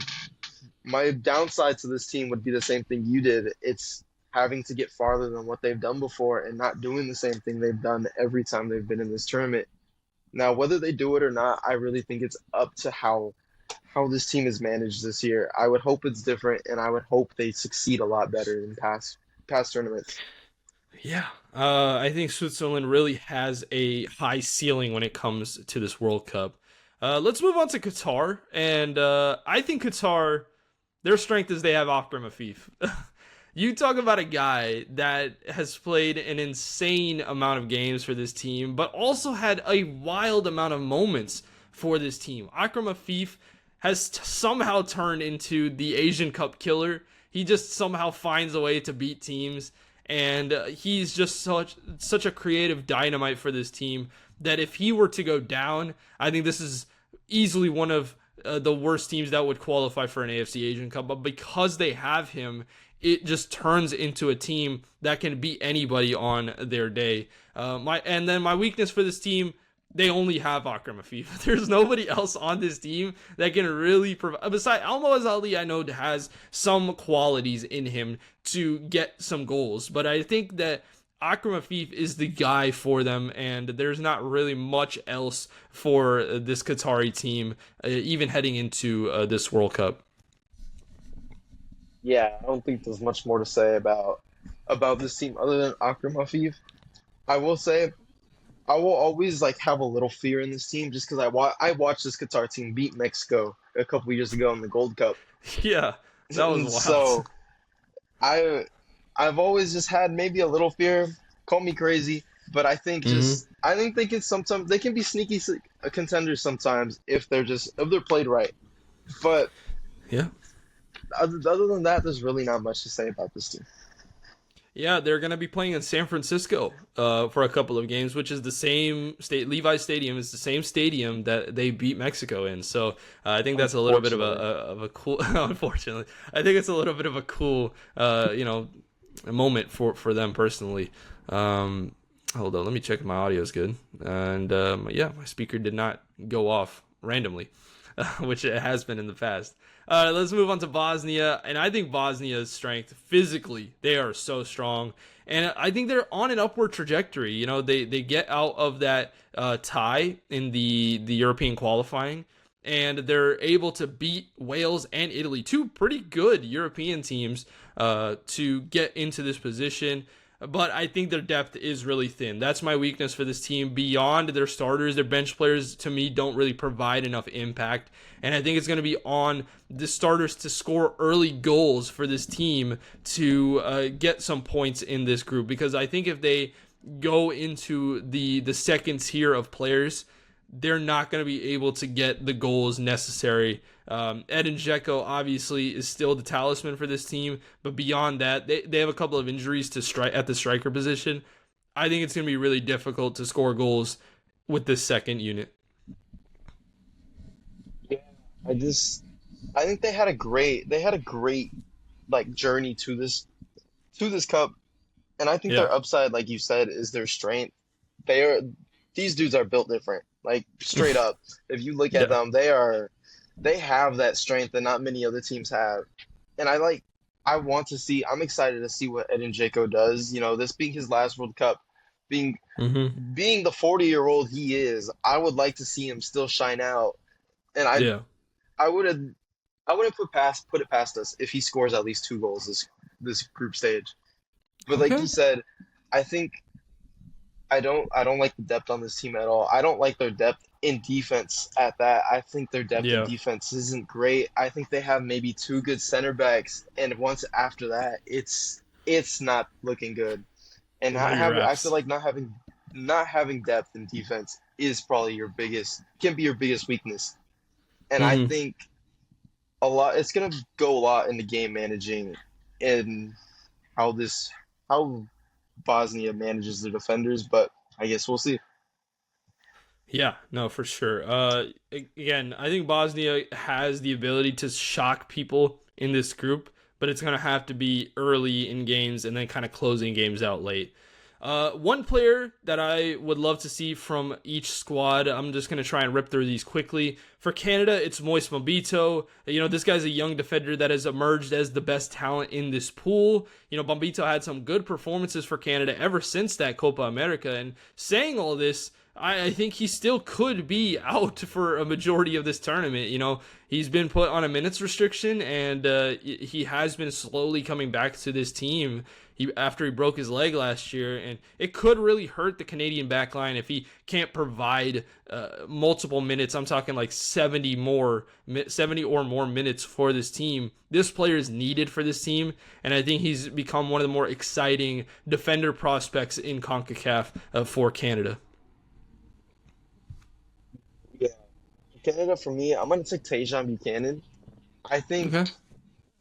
my downside to this team would be the same thing you did. It's having to get farther than what they've done before and not doing the same thing they've done every time they've been in this tournament. Now, whether they do it or not, I really think it's up to how this team is managed this year. I would hope it's different, and I would hope they succeed a lot better than past tournaments. Yeah. I think Switzerland really has a high ceiling when it comes to this World Cup. Let's move on to Qatar. And I think Qatar, their strength is they have Akram Afif. You talk about a guy that has played an insane amount of games for this team, but also had a wild amount of moments for this team. Akram Afif has somehow turned into the Asian Cup killer. He just somehow finds a way to beat teams, and he's just such a creative dynamite for this team that if he were to go down, I think this is easily one of the worst teams that would qualify for an AFC Asian Cup. But because they have him, it just turns into a team that can beat anybody on their day. My weakness for this team, they only have Akram Afif. There's nobody else on this team that can really provide. Besides Almo Ali, I know has some qualities in him to get some goals, but I think that Akram Afif is the guy for them, and there's not really much else for this Qatari team, even heading into this World Cup. Yeah, I don't think there's much more to say about this team other than Akram Hafif. I will say I will always like have a little fear in this team just because I watched this Qatar team beat Mexico a couple years ago in the Gold Cup, Yeah, that was and wild. so I I've always just had maybe a little fear. Call me crazy, but Hmm. I think they can be sneaky contenders sometimes if they're played right. But Yeah. other than that, there's really not much to say about this team. Yeah, they're going to be playing in San Francisco for a couple of games, which is the same state. Levi Stadium is the same stadium that they beat Mexico in. So I think that's a little bit of Unfortunately. a cool. Unfortunately, I think it's a little bit of a cool, moment for them personally. Hold on, let me check if my audio is good. And yeah, my speaker did not go off randomly, which it has been in the past. Let's move on to Bosnia, and I think Bosnia's strength physically, they are so strong, and I think they're on an upward trajectory. You know, they get out of that tie in the European qualifying, and they're able to beat Wales and Italy, two pretty good European teams, to get into this position. but I think their depth is really thin. That's my weakness for this team. Beyond their starters, their bench players to me don't really provide enough impact. And I think it's going to be on the starters to score early goals for this team to get some points in this group. Because I think if they go into the second tier of players, they're not going to be able to get the goals necessary. Edin Dzeko obviously is still the talisman for this team, but beyond that, they have a couple of injuries to at the striker position. I think it's going to be really difficult to score goals with this second unit. Yeah, I think they had a great like journey to this cup, and I think Yeah, their upside, like you said, is their strength. They are these dudes are built different, like straight up. If you look at yeah, them, they have that strength that not many other teams have. And I'm excited to see what Edin Dzeko does. You know, this being his last World Cup, being hmm being the 40-year-old he is, I would like to see him still shine out. And yeah. I would have I wouldn't put it past us if he scores at least 2 goals this group stage. But like you Okay. said, I think I don't like the depth on this team at all. I don't like their depth in defense at that. I think their depth in Yeah. defense isn't great. I think they have maybe 2 good center backs, and once after that, it's not looking good. And What are your I feel reps? like not having depth in defense is probably can be your biggest weakness. And I hmm think it's gonna go a lot into game managing and how this how Bosnia manages their defenders, but I guess we'll see. Yeah, no, for sure. Again, I think Bosnia has the ability to shock people in this group, but it's going to have to be early in games and then kind of closing games out late. One player that I would love to see from each squad, I'm just going to try and rip through these quickly. For Canada, it's Moise Mobito. You know, this guy's a young defender that has emerged as the best talent in this pool. You know, Mobito had some good performances for Canada ever since that Copa America. And saying all this, I think he still could be out for a majority of this tournament. You know, he's been put on a minutes restriction, and he has been slowly coming back to this team. After he broke his leg last year, and it could really hurt the Canadian backline if he can't provide multiple minutes. I'm talking like 70 or more minutes for this team. This player is needed for this team, and I think he's become one of the more exciting defender prospects in CONCACAF for Canada. Yeah. Canada for me, I'm gonna take Tajon Buchanan. I think Okay.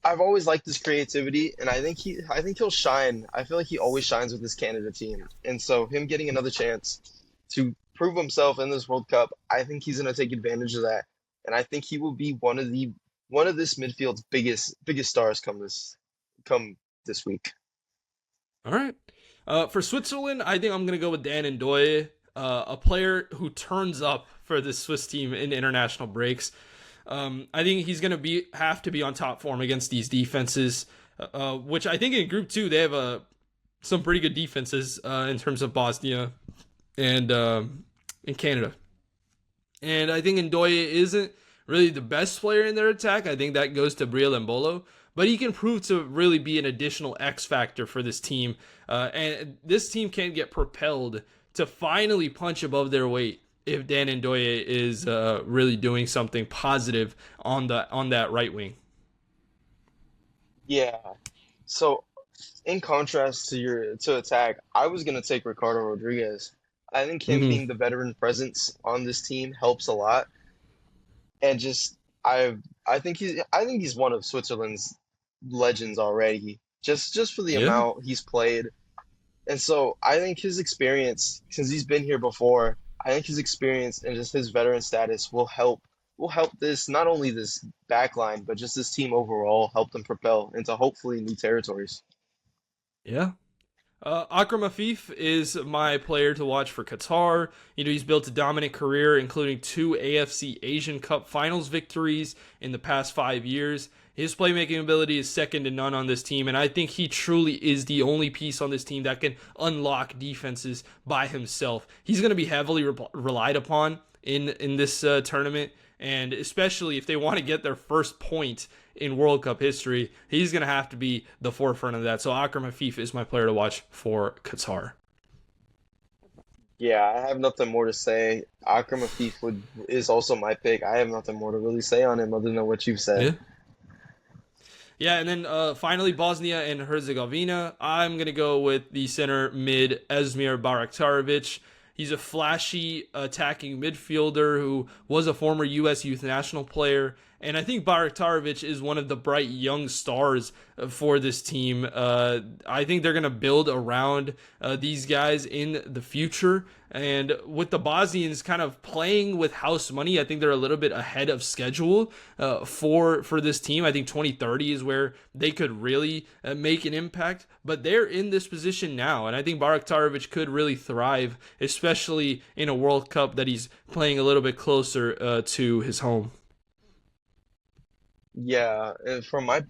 I've always liked his creativity, and I think he'll shine. I feel like he always shines with this Canada team, and so him getting another chance to prove himself in this World Cup, I think he's gonna take advantage of that, and I think he will be one of this midfield's biggest stars come this week. All right. For Switzerland, I think I'm going to go with Dan Ndoye, a player who turns up for this Swiss team in international breaks. I think he's going to have to be on top form against these defenses, which I think in Group 2, they have some pretty good defenses in terms of Bosnia and in Canada. And I think Ndoye isn't really the best player in their attack. I think that goes to Briel Mbolo. But he can prove to really be an additional X factor for this team. And this team can get propelled to finally punch above their weight if Dan Ndoye is really doing something positive on that right wing. Yeah. So in contrast to your to attack, I was gonna take Ricardo Rodriguez. I think him hmm being the veteran presence on this team helps a lot. And just I think he's one of Switzerland's legends already. Just for the Yeah. amount he's played. And so I think his experience, since he's been here before, I think his experience and just his veteran status will help this not only this back line, but just this team overall, help them propel into hopefully new territories. Yeah. Akram Afif is my player to watch for Qatar. You know, he's built a dominant career, including 2 AFC Asian Cup Finals victories in the past 5 years. His playmaking ability is second to none on this team, and I think he truly is the only piece on this team that can unlock defenses by himself. He's going to be heavily relied upon in this tournament, And especially if they want to get their first point in World Cup history, he's going to have to be the forefront of that. So Akram Hafif is my player to watch for Qatar. Yeah, I have nothing more to say. Akram Afif is also my pick. I have nothing more to really say on him other than what you've said. Yeah. Yeah, and then finally Bosnia and Herzegovina. I'm going to go with the center mid Esmir Baraktarovic. He's a flashy attacking midfielder who was a former U.S. youth national player. And I think Baraktarovic is one of the bright young stars for this team. I think they're going to build around these guys in the future. And with the Bosnians kind of playing with house money, I think they're a little bit ahead of schedule for this team. I think 2030 is where they could really make an impact. But they're in this position now, and I think Baraktarovic could really thrive, especially in a World Cup that he's playing a little bit closer to his home. Yeah, and for my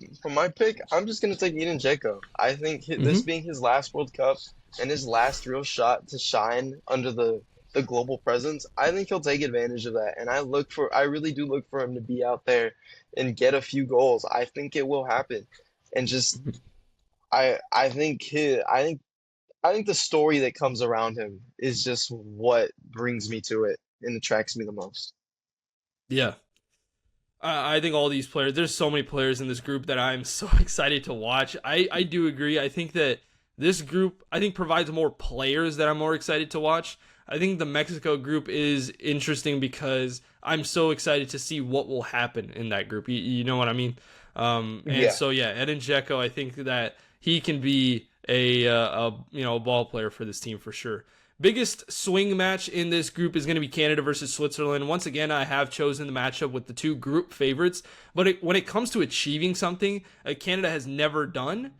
pick, I'm just gonna take Edin Dzeko. I think this Mm-hmm. being his last World Cup and his last real shot to shine under the global presence, I think he'll take advantage of that. And I really do look for him to be out there and get a few goals. I think it will happen. And just I think the story that comes around him is just what brings me to it and attracts me the most. Yeah. I think all these players, there's so many players in this group that I'm so excited to watch. I do agree. I think that this group, I think, provides more players that I'm more excited to watch. I think the Mexico group is interesting because I'm so excited to see what will happen in that group. You know what I mean? And Yeah. so, yeah, Edin Dzeko, I think that he can be a ball player for this team for sure. Biggest swing match in this group is going to be Canada versus Switzerland. Once again, I have chosen the matchup with the two group favorites, but when it comes to achieving something Canada has never done,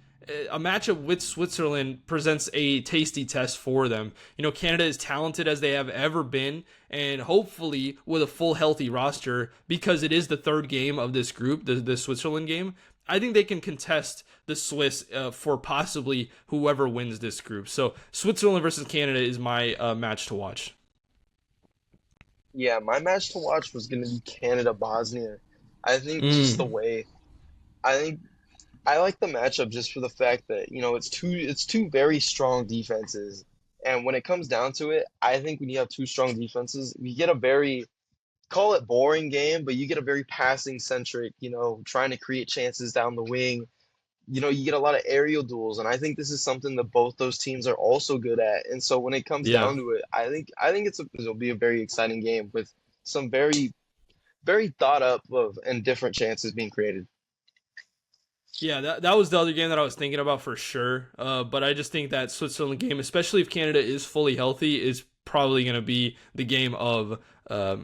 a matchup with Switzerland presents a tasty test for them. You know, Canada is talented as they have ever been, and hopefully with a full healthy roster, because it is the third game of this group, the Switzerland game. I think they can contest the Swiss for possibly whoever wins this group. So Switzerland versus Canada is my match to watch. Yeah, my match to watch was going to be Canada Bosnia. I think just the Mm, way I think I like the matchup just for the fact that, it's two very strong defenses. And when it comes down to it, I think when you have two strong defenses, you get a very call it boring game, but you get a very passing centric, trying to create chances down the wing. You get a lot of aerial duels, and I think this is something that both those teams are also good at. And so when it comes yeah. down to it, I think it'll be a very exciting game with some very very thought up of and different chances being created. Yeah, that was the other game that I was thinking about for sure. But I just think that Switzerland game, especially if Canada is fully healthy, is probably going to be the game of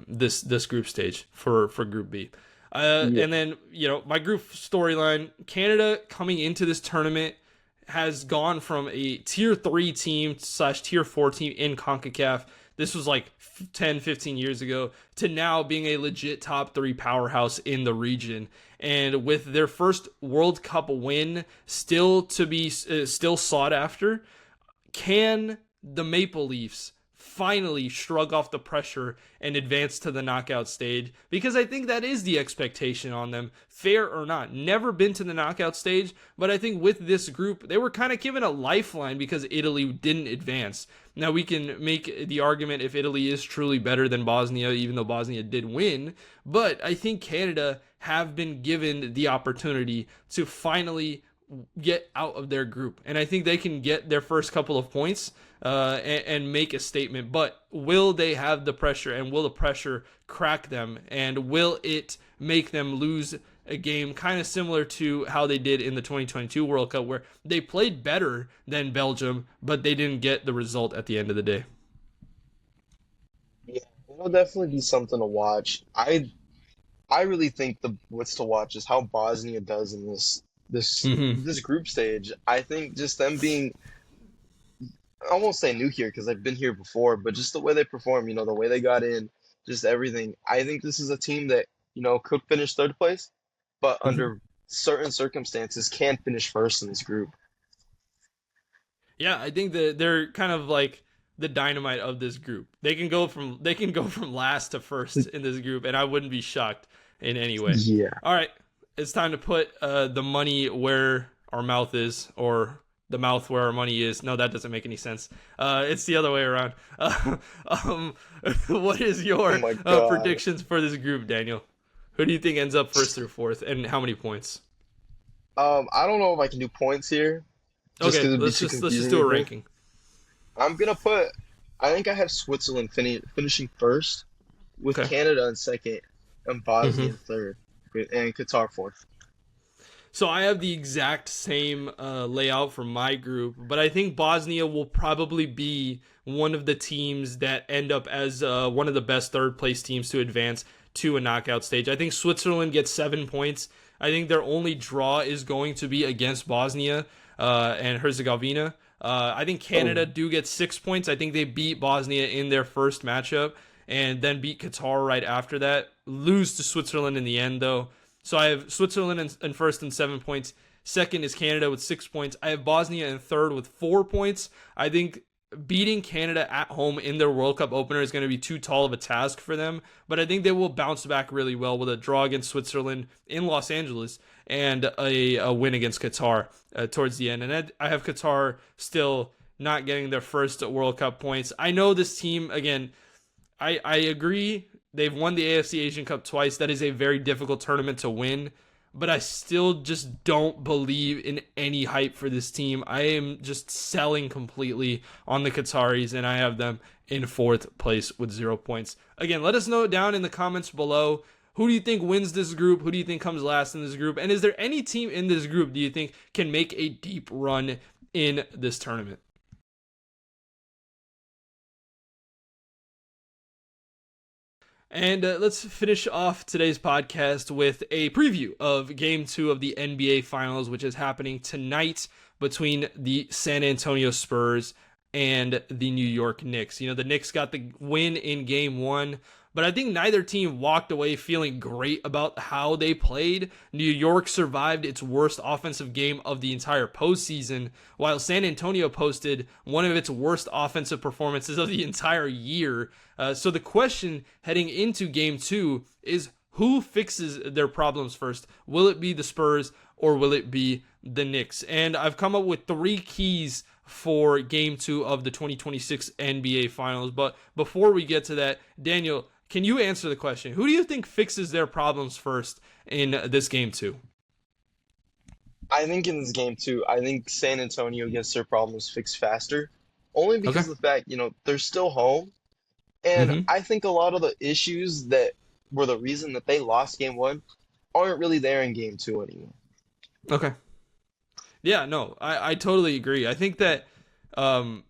this group stage for Group B. Yeah. And then my group storyline: Canada coming into this tournament has gone from a tier 3 team slash tier 4 team in CONCACAF. This was like 10, 15 years ago, to now being a legit top 3 powerhouse in the region. And with their first World Cup win still to be still sought after, can the Maple Leafs finally shrug off the pressure and advance to the knockout stage? Because I think that is the expectation on them, fair or not. Never been to the knockout stage, but I think with this group, they were kind of given a lifeline because Italy didn't advance. Now, we can make the argument if Italy is truly better than Bosnia, even though Bosnia did win, but I think Canada have been given the opportunity to finally get out of their group. And I think they can get their first couple of points and make a statement. But will they have the pressure, and will the pressure crack them? And will it make them lose a game kind of similar to how they did in the 2022 World Cup, where they played better than Belgium, but they didn't get the result at the end of the day? Yeah, it'll definitely be something to watch. I really think the what's to watch is how Bosnia does in this Mm-hmm. this group stage. I think just them being I won't say new here because I've been here before, but just the way they perform, the way they got in, just everything. I think this is a team that, could finish third place, but Mm-hmm. under certain circumstances can finish first in this group. Yeah, I think that they're kind of like the dynamite of this group. They can go from last to first in this group, and I wouldn't be shocked in any way. Yeah. All right, it's time to put the money where our mouth is, or the mouth where our money is. No, that doesn't make any sense. It's the other way around. What is your Oh my God. predictions for this group, Daniel? Who do you think ends up first through fourth, and how many points? I don't know if I can do points here, just Okay, because it'd be let's too just confusing. do a I think. ranking. I'm gonna put. I think I have Switzerland finishing first, with Okay. Canada in second, and Bosnia hmm in third, and Qatar fourth. So I have the exact same layout for my group, but I think Bosnia will probably be one of the teams that end up as one of the best third place teams to advance to a knockout stage. I think Switzerland gets 7 points. I think their only draw is going to be against Bosnia and Herzegovina. I think Canada Oh, do get 6 points. I think they beat Bosnia in their first matchup and then beat Qatar right after that. Lose to Switzerland in the end, though. So I have Switzerland in first and 7 points. Second is Canada with 6 points. I have Bosnia in third with 4 points. I think beating Canada at home in their World Cup opener is going to be too tall of a task for them. But I think they will bounce back really well with a draw against Switzerland in Los Angeles and a win against Qatar towards the end. And I have Qatar still not getting their first World Cup points. I know this team, again, I agree. They've won the AFC Asian Cup twice. That is a very difficult tournament to win. But I still just don't believe in any hype for this team. I am just selling completely on the Qataris, and I have them in fourth place with 0 points. Again, let us know down in the comments below. Who do you think wins this group? Who do you think comes last in this group? And is there any team in this group do you think can make a deep run in this tournament? And let's finish off today's podcast with a preview of Game 2 of the NBA Finals, which is happening tonight between the San Antonio Spurs and the New York Knicks. You know, the Knicks got the win in Game 1, but I think neither team walked away feeling great about how they played. New York survived its worst offensive game of the entire postseason, while San Antonio posted one of its worst offensive performances of the entire year. So the question heading into Game 2 is, who fixes their problems first? Will it be the Spurs or will it be the Knicks? And I've come up with 3 keys for Game 2 of the 2026 NBA Finals. But before we get to that, Daniel, can you answer the question? Who do you think fixes their problems first in this Game 2? I think in this game too, I think San Antonio gets their problems fixed faster, only Okay. because of the fact, they're still home. And Mm-hmm. I think a lot of the issues that were the reason that they lost game one aren't really there in game two anymore. Okay. Yeah, no, I totally agree. I think that um,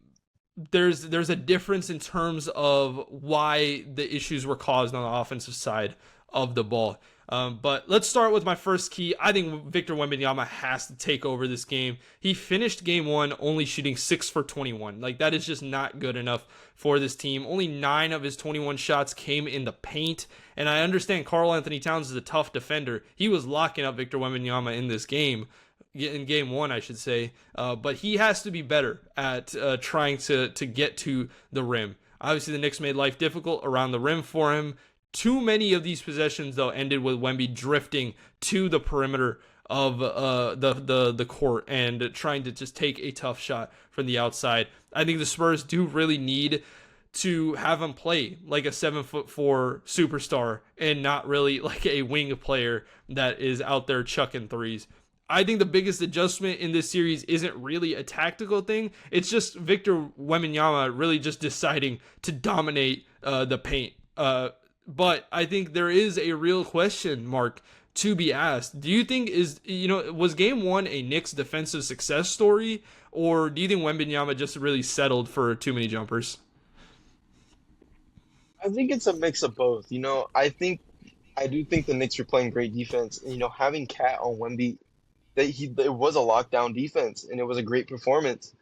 there's a difference in terms of why the issues were caused on the offensive side of the ball. But let's start with my first key. I think Victor Wembanyama has to take over this game. He finished game 1 only shooting 6 for 21. Like, that is just not good enough for this team. Only 9 of his 21 shots came in the paint. And I understand Karl Anthony Towns is a tough defender. He was locking up Victor Wembanyama in this game. In game 1, I should say, but he has to be better at trying to get to the rim. Obviously, the Knicks made life difficult around the rim for him. Too many of these possessions, though, ended with Wemby drifting to the perimeter of the court and trying to just take a tough shot from the outside. I think the Spurs do really need to have him play like a 7'4" superstar and not really like a wing player that is out there chucking threes. I think the biggest adjustment in this series isn't really a tactical thing. It's just Victor Wembanyama really just deciding to dominate the paint. But I think there is a real question mark to be asked. Do you think was game 1 a Knicks defensive success story, or do you think Wembanyama just really settled for too many jumpers? I think it's a mix of both. I do think the Knicks were playing great defense. And, having Cat on Wemby, it was a lockdown defense and it was a great performance.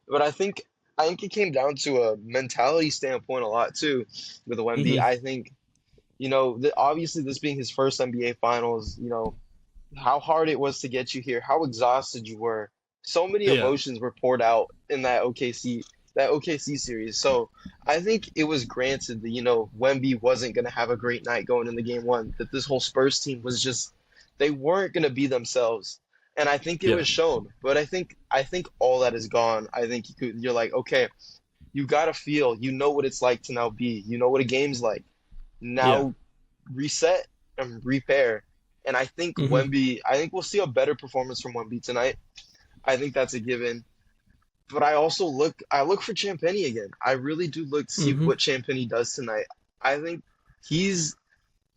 But I think it came down to a mentality standpoint a lot too with Wemby. Mm-hmm. I think, obviously this being his first NBA Finals, how hard it was to get you here, how exhausted you were. So many Yeah. emotions were poured out in that OKC that OKC series. So I think it was granted that, Wemby wasn't going to have a great night going into game one, that this whole Spurs team was just, they weren't going to be themselves. And I think it Yeah. was shown. But I think all that is gone. I think you're like, okay, you got to feel, you know what it's like to now be, you know what a game's like. Yeah. Now reset and repair. And Hmm. I think we'll see a better performance from Wemby tonight. I think that's a given. But I look for Champagny again. I really do look to see Hmm. what Champagny does tonight. I think he's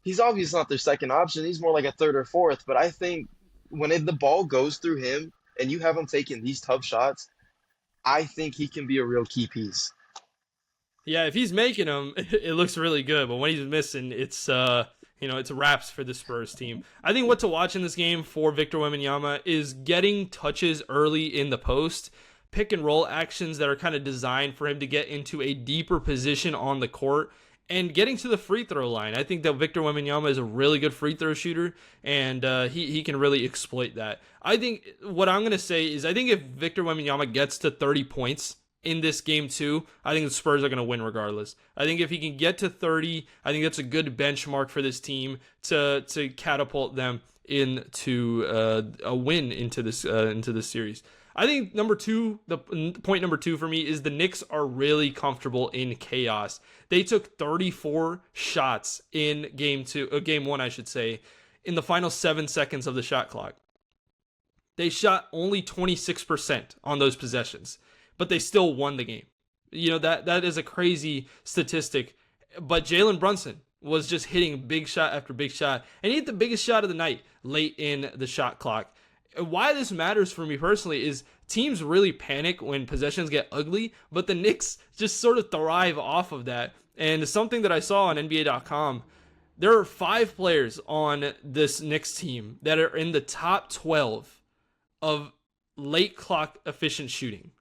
he's obviously not their second option. He's more like a third or fourth. But I think when the ball goes through him and you have him taking these tough shots, I think he can be a real key piece. Yeah, if he's making them, it looks really good. But when he's missing, it's wraps for the Spurs team. I think what to watch in this game for Victor Wembanyama is getting touches early in the post, pick and roll actions that are kind of designed for him to get into a deeper position on the court, and getting to the free throw line. I think that Victor Wembanyama is a really good free throw shooter, and he can really exploit that. I think what I'm going to say is I think if Victor Wembanyama gets to 30 points in this game too, I think the Spurs are going to win regardless. I think if he can get to 30, I think that's a good benchmark for this team to catapult them into a win into this series. I think the point number two for me is the Knicks are really comfortable in chaos. They took 34 shots in game one, I should say, in the final 7 seconds of the shot clock. They shot only 26% on those possessions, but they still won the game. That is a crazy statistic. But Jalen Brunson was just hitting big shot after big shot, and he hit the biggest shot of the night late in the shot clock. Why this matters for me personally is teams really panic when possessions get ugly, but the Knicks just sort of thrive off of that. And something that I saw on NBA.com, there are 5 players on this Knicks team that are in the top 12 of late clock efficient shooting.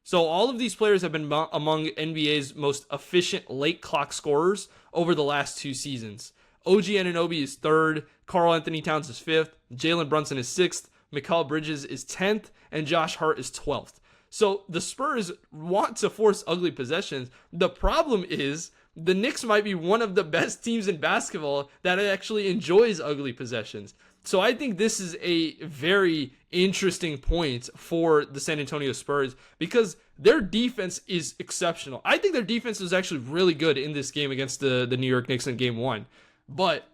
So all of these players have been among NBA's most efficient late clock scorers over the last 2 seasons. OG Anunoby is third, Karl Anthony Towns is fifth, Jalen Brunson is sixth, Mikal Bridges is 10th, and Josh Hart is 12th. So the Spurs want to force ugly possessions. The problem is the Knicks might be one of the best teams in basketball that actually enjoys ugly possessions. So I think this is a very interesting point for the San Antonio Spurs because their defense is exceptional. I think their defense was actually really good in this game against the New York Knicks in game one. But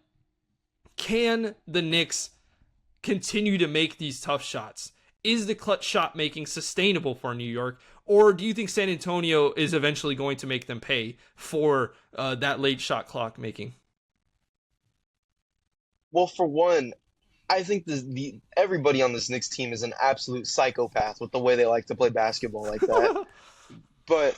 can the Knicks continue to make these tough shots? Is the clutch shot making sustainable for New York? Or do you think San Antonio is eventually going to make them pay for that late shot clock making? Well, for one, I think everybody on this Knicks team is an absolute psychopath with the way they like to play basketball like that. But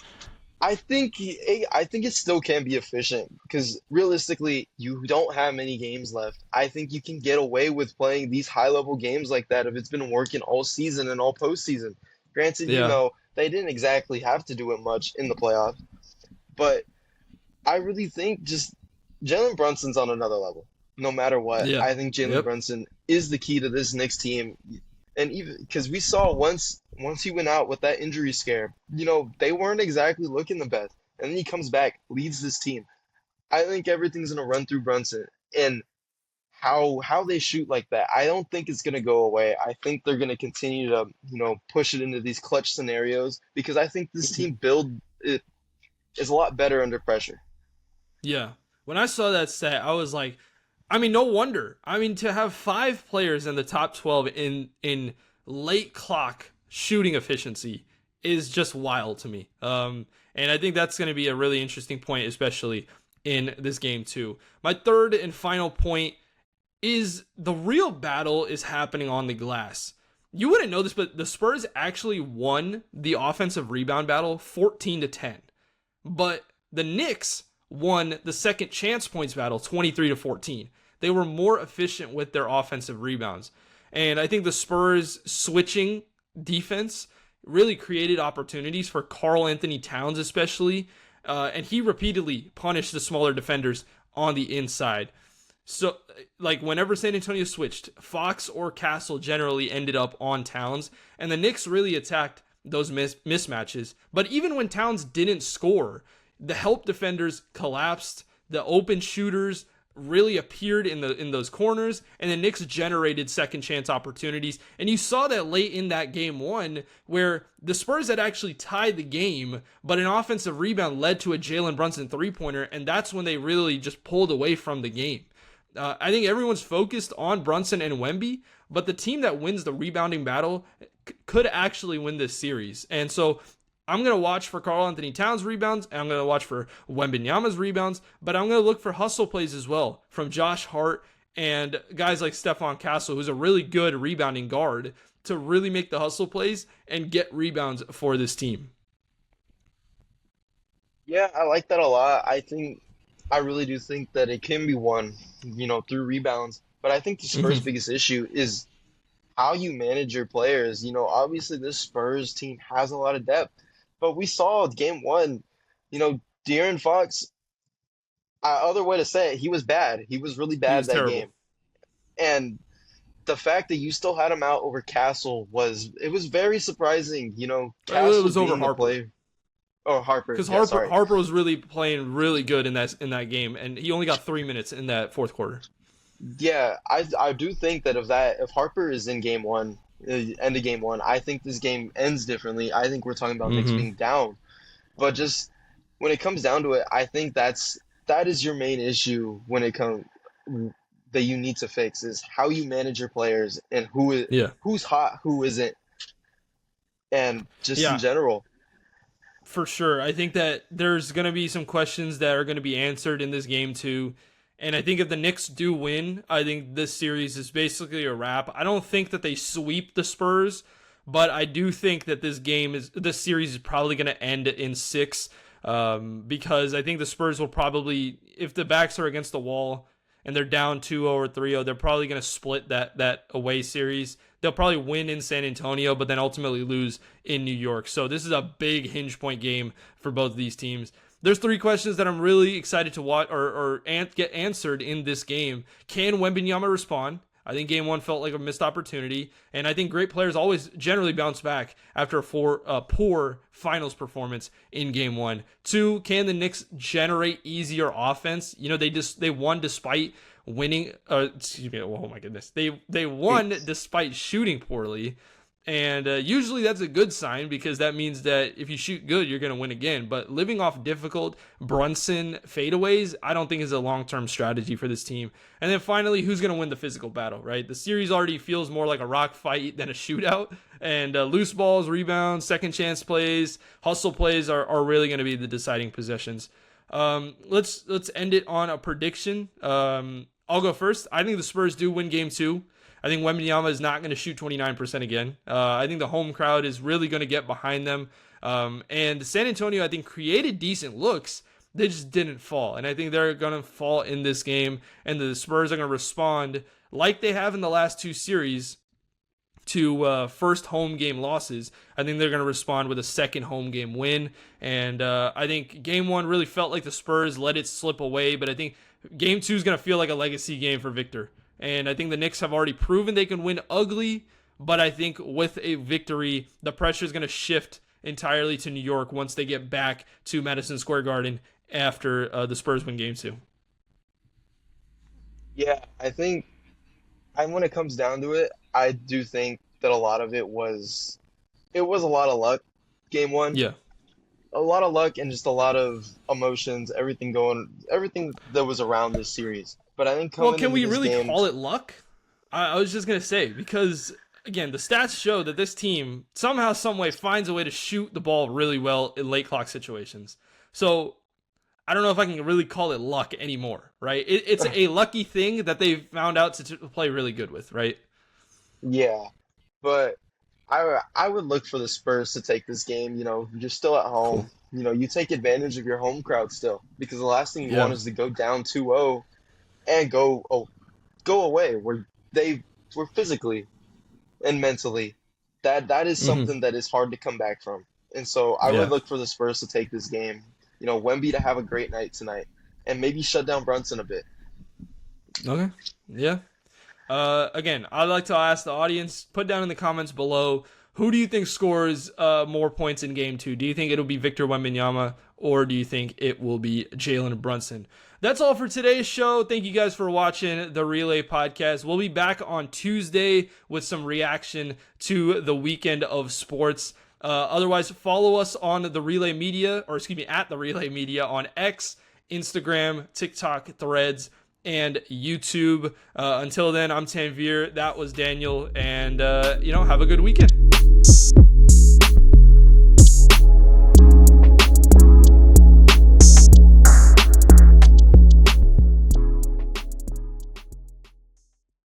I think it still can be efficient because realistically, you don't have many games left. I think you can get away with playing these high level games like that if it's been working all season and all postseason. Granted, Yeah. they didn't exactly have to do it much in the playoffs, but I really think just Jalen Brunson's on another level. No matter what, Yeah. I think Jalen Yep. Brunson is the key to this Knicks team. And even because we saw once he went out with that injury scare, they weren't exactly looking the best. And then he comes back, leads this team. I think everything's gonna run through Brunson and how they shoot like that. I don't think it's gonna go away. I think they're gonna continue to, push it into these clutch scenarios because I think this team build it is a lot better under pressure. Yeah. When I saw that stat, I was like, I mean, no wonder. I mean, to have 5 players in the top 12 in late clock shooting efficiency is just wild to me. And I think that's going to be a really interesting point, especially in this game too. My third and final point is the real battle is happening on the glass. You wouldn't know this, but the Spurs actually won the offensive rebound battle 14-10. But the Knicks won the second chance points battle 23-14. They were more efficient with their offensive rebounds. And I think the Spurs switching defense really created opportunities for Karl Anthony Towns, especially. And he repeatedly punished the smaller defenders on the inside. So, like, whenever San Antonio switched, Fox or Castle generally ended up on Towns. And the Knicks really attacked those mismatches. But even when Towns didn't score, the help defenders collapsed, the open shooters really appeared in those corners, and the Knicks generated second chance opportunities. And you saw that late in that game one, where the Spurs had actually tied the game, but an offensive rebound led to a Jalen Brunson three-pointer, and that's when they really just pulled away from the game. I think everyone's focused on Brunson and Wemby, but the team that wins the rebounding battle could actually win this series. And so I'm going to watch for Karl Anthony Towns rebounds, and I'm going to watch for Wembanyama's rebounds, but I'm going to look for hustle plays as well from Josh Hart and guys like Stephon Castle, who's a really good rebounding guard, to really make the hustle plays and get rebounds for this team. Yeah, I like that a lot. I really do think that it can be won, through rebounds. But I think the Spurs' biggest issue is how you manage your players. Obviously this Spurs team has a lot of depth, but we saw game one, De'Aaron Fox, other way to say it, he was bad. He was really He bad was that terrible. game. And the fact that you still had him out over Castle it was very surprising. It Castle was over being the Harper. player. Oh, Harper. Because Yeah, sorry. Harper was really playing really good in that game, and he only got 3 minutes in that fourth quarter. Yeah, I do think that if Harper is in game one, end of game one, I think this game ends differently. I think we're talking about Knicks being down. But just when it comes down to it, I think that is your main issue when it comes that you need to fix is how you manage your players and who's hot, who isn't, and just in Yeah, general. for sure. I think that there's going to be some questions that are going to be answered in this game too. And I think if the Knicks do win, I think this series is basically a wrap. I don't think that they sweep the Spurs, but I do think that this series is probably going to end in 6, because I think the Spurs will probably, if the backs are against the wall and they're down 2-0 or 3-0, they're probably going to split that away series. They'll probably win in San Antonio, but then ultimately lose in New York. So this is a big hinge point game for both of these teams. There's 3 questions that I'm really excited to watch or get answered in this game. Can Wembanyama respond? I think game one felt like a missed opportunity, and I think great players always generally bounce back after a poor finals performance in game one. 2, can the Knicks generate easier offense? They won despite winning. Excuse me. Oh my goodness. They won despite shooting poorly. And usually that's a good sign, because that means that if you shoot good, you're going to win again. But living off difficult Brunson fadeaways, I don't think is a long-term strategy for this team. And then finally, who's going to win the physical battle, right? The series already feels more like a rock fight than a shootout. And loose balls, rebounds, second chance plays, hustle plays are really going to be the deciding possessions. Let's end it on a prediction. I'll go first. I think the Spurs do win game 2. I think Wembanyama is not going to shoot 29% again. I think the home crowd is really going to get behind them. And San Antonio, I think, created decent looks. They just didn't fall. And I think they're going to fall in this game. And the Spurs are going to respond like they have in the last 2 series to first home game losses. I think they're going to respond with a second home game win. And I think game 1 really felt like the Spurs let it slip away. But I think game 2 is going to feel like a legacy game for Victor. And I think the Knicks have already proven they can win ugly, but I think with a victory, the pressure is going to shift entirely to New York once they get back to Madison Square Garden after the Spurs win game 2. Yeah, I think, and when it comes down to it, I do think that a lot of it was a lot of luck. Game 1, Yeah. a lot of luck and just a lot of emotions, everything that was around this series. But I think Well, coming can into we this really game, call it luck? I was just going to say, because, again, the stats show that this team somehow, some way finds a way to shoot the ball really well in late clock situations. So I don't know if I can really call it luck anymore, right? It's a lucky thing that they found out to play really good with, right? yeah. But I would look for the Spurs to take this game. You're still at Cool. home. You take advantage of your home crowd still, because the last thing you Yeah. want is to go down 2-0 and go away where they were physically and mentally. That is hmm something that is hard to come back from. And so I would Yeah. look for the Spurs to take this game. Wemby to have a great night tonight and maybe shut down Brunson a bit. Okay. Yeah. Again, I'd like to ask the audience, put down in the comments below, Who do you think scores more points in game 2? Do you think it'll be Victor Wembanyama, or do you think it will be Jalen Brunson? That's all for today's show. Thank you guys for watching the Relay Podcast. We'll be back on Tuesday with some reaction to the weekend of sports. Otherwise, follow us on the Relay Media, at the Relay Media on X, Instagram, TikTok, Threads, and YouTube. Until then, I'm Tanvir. That was Daniel. And, have a good weekend.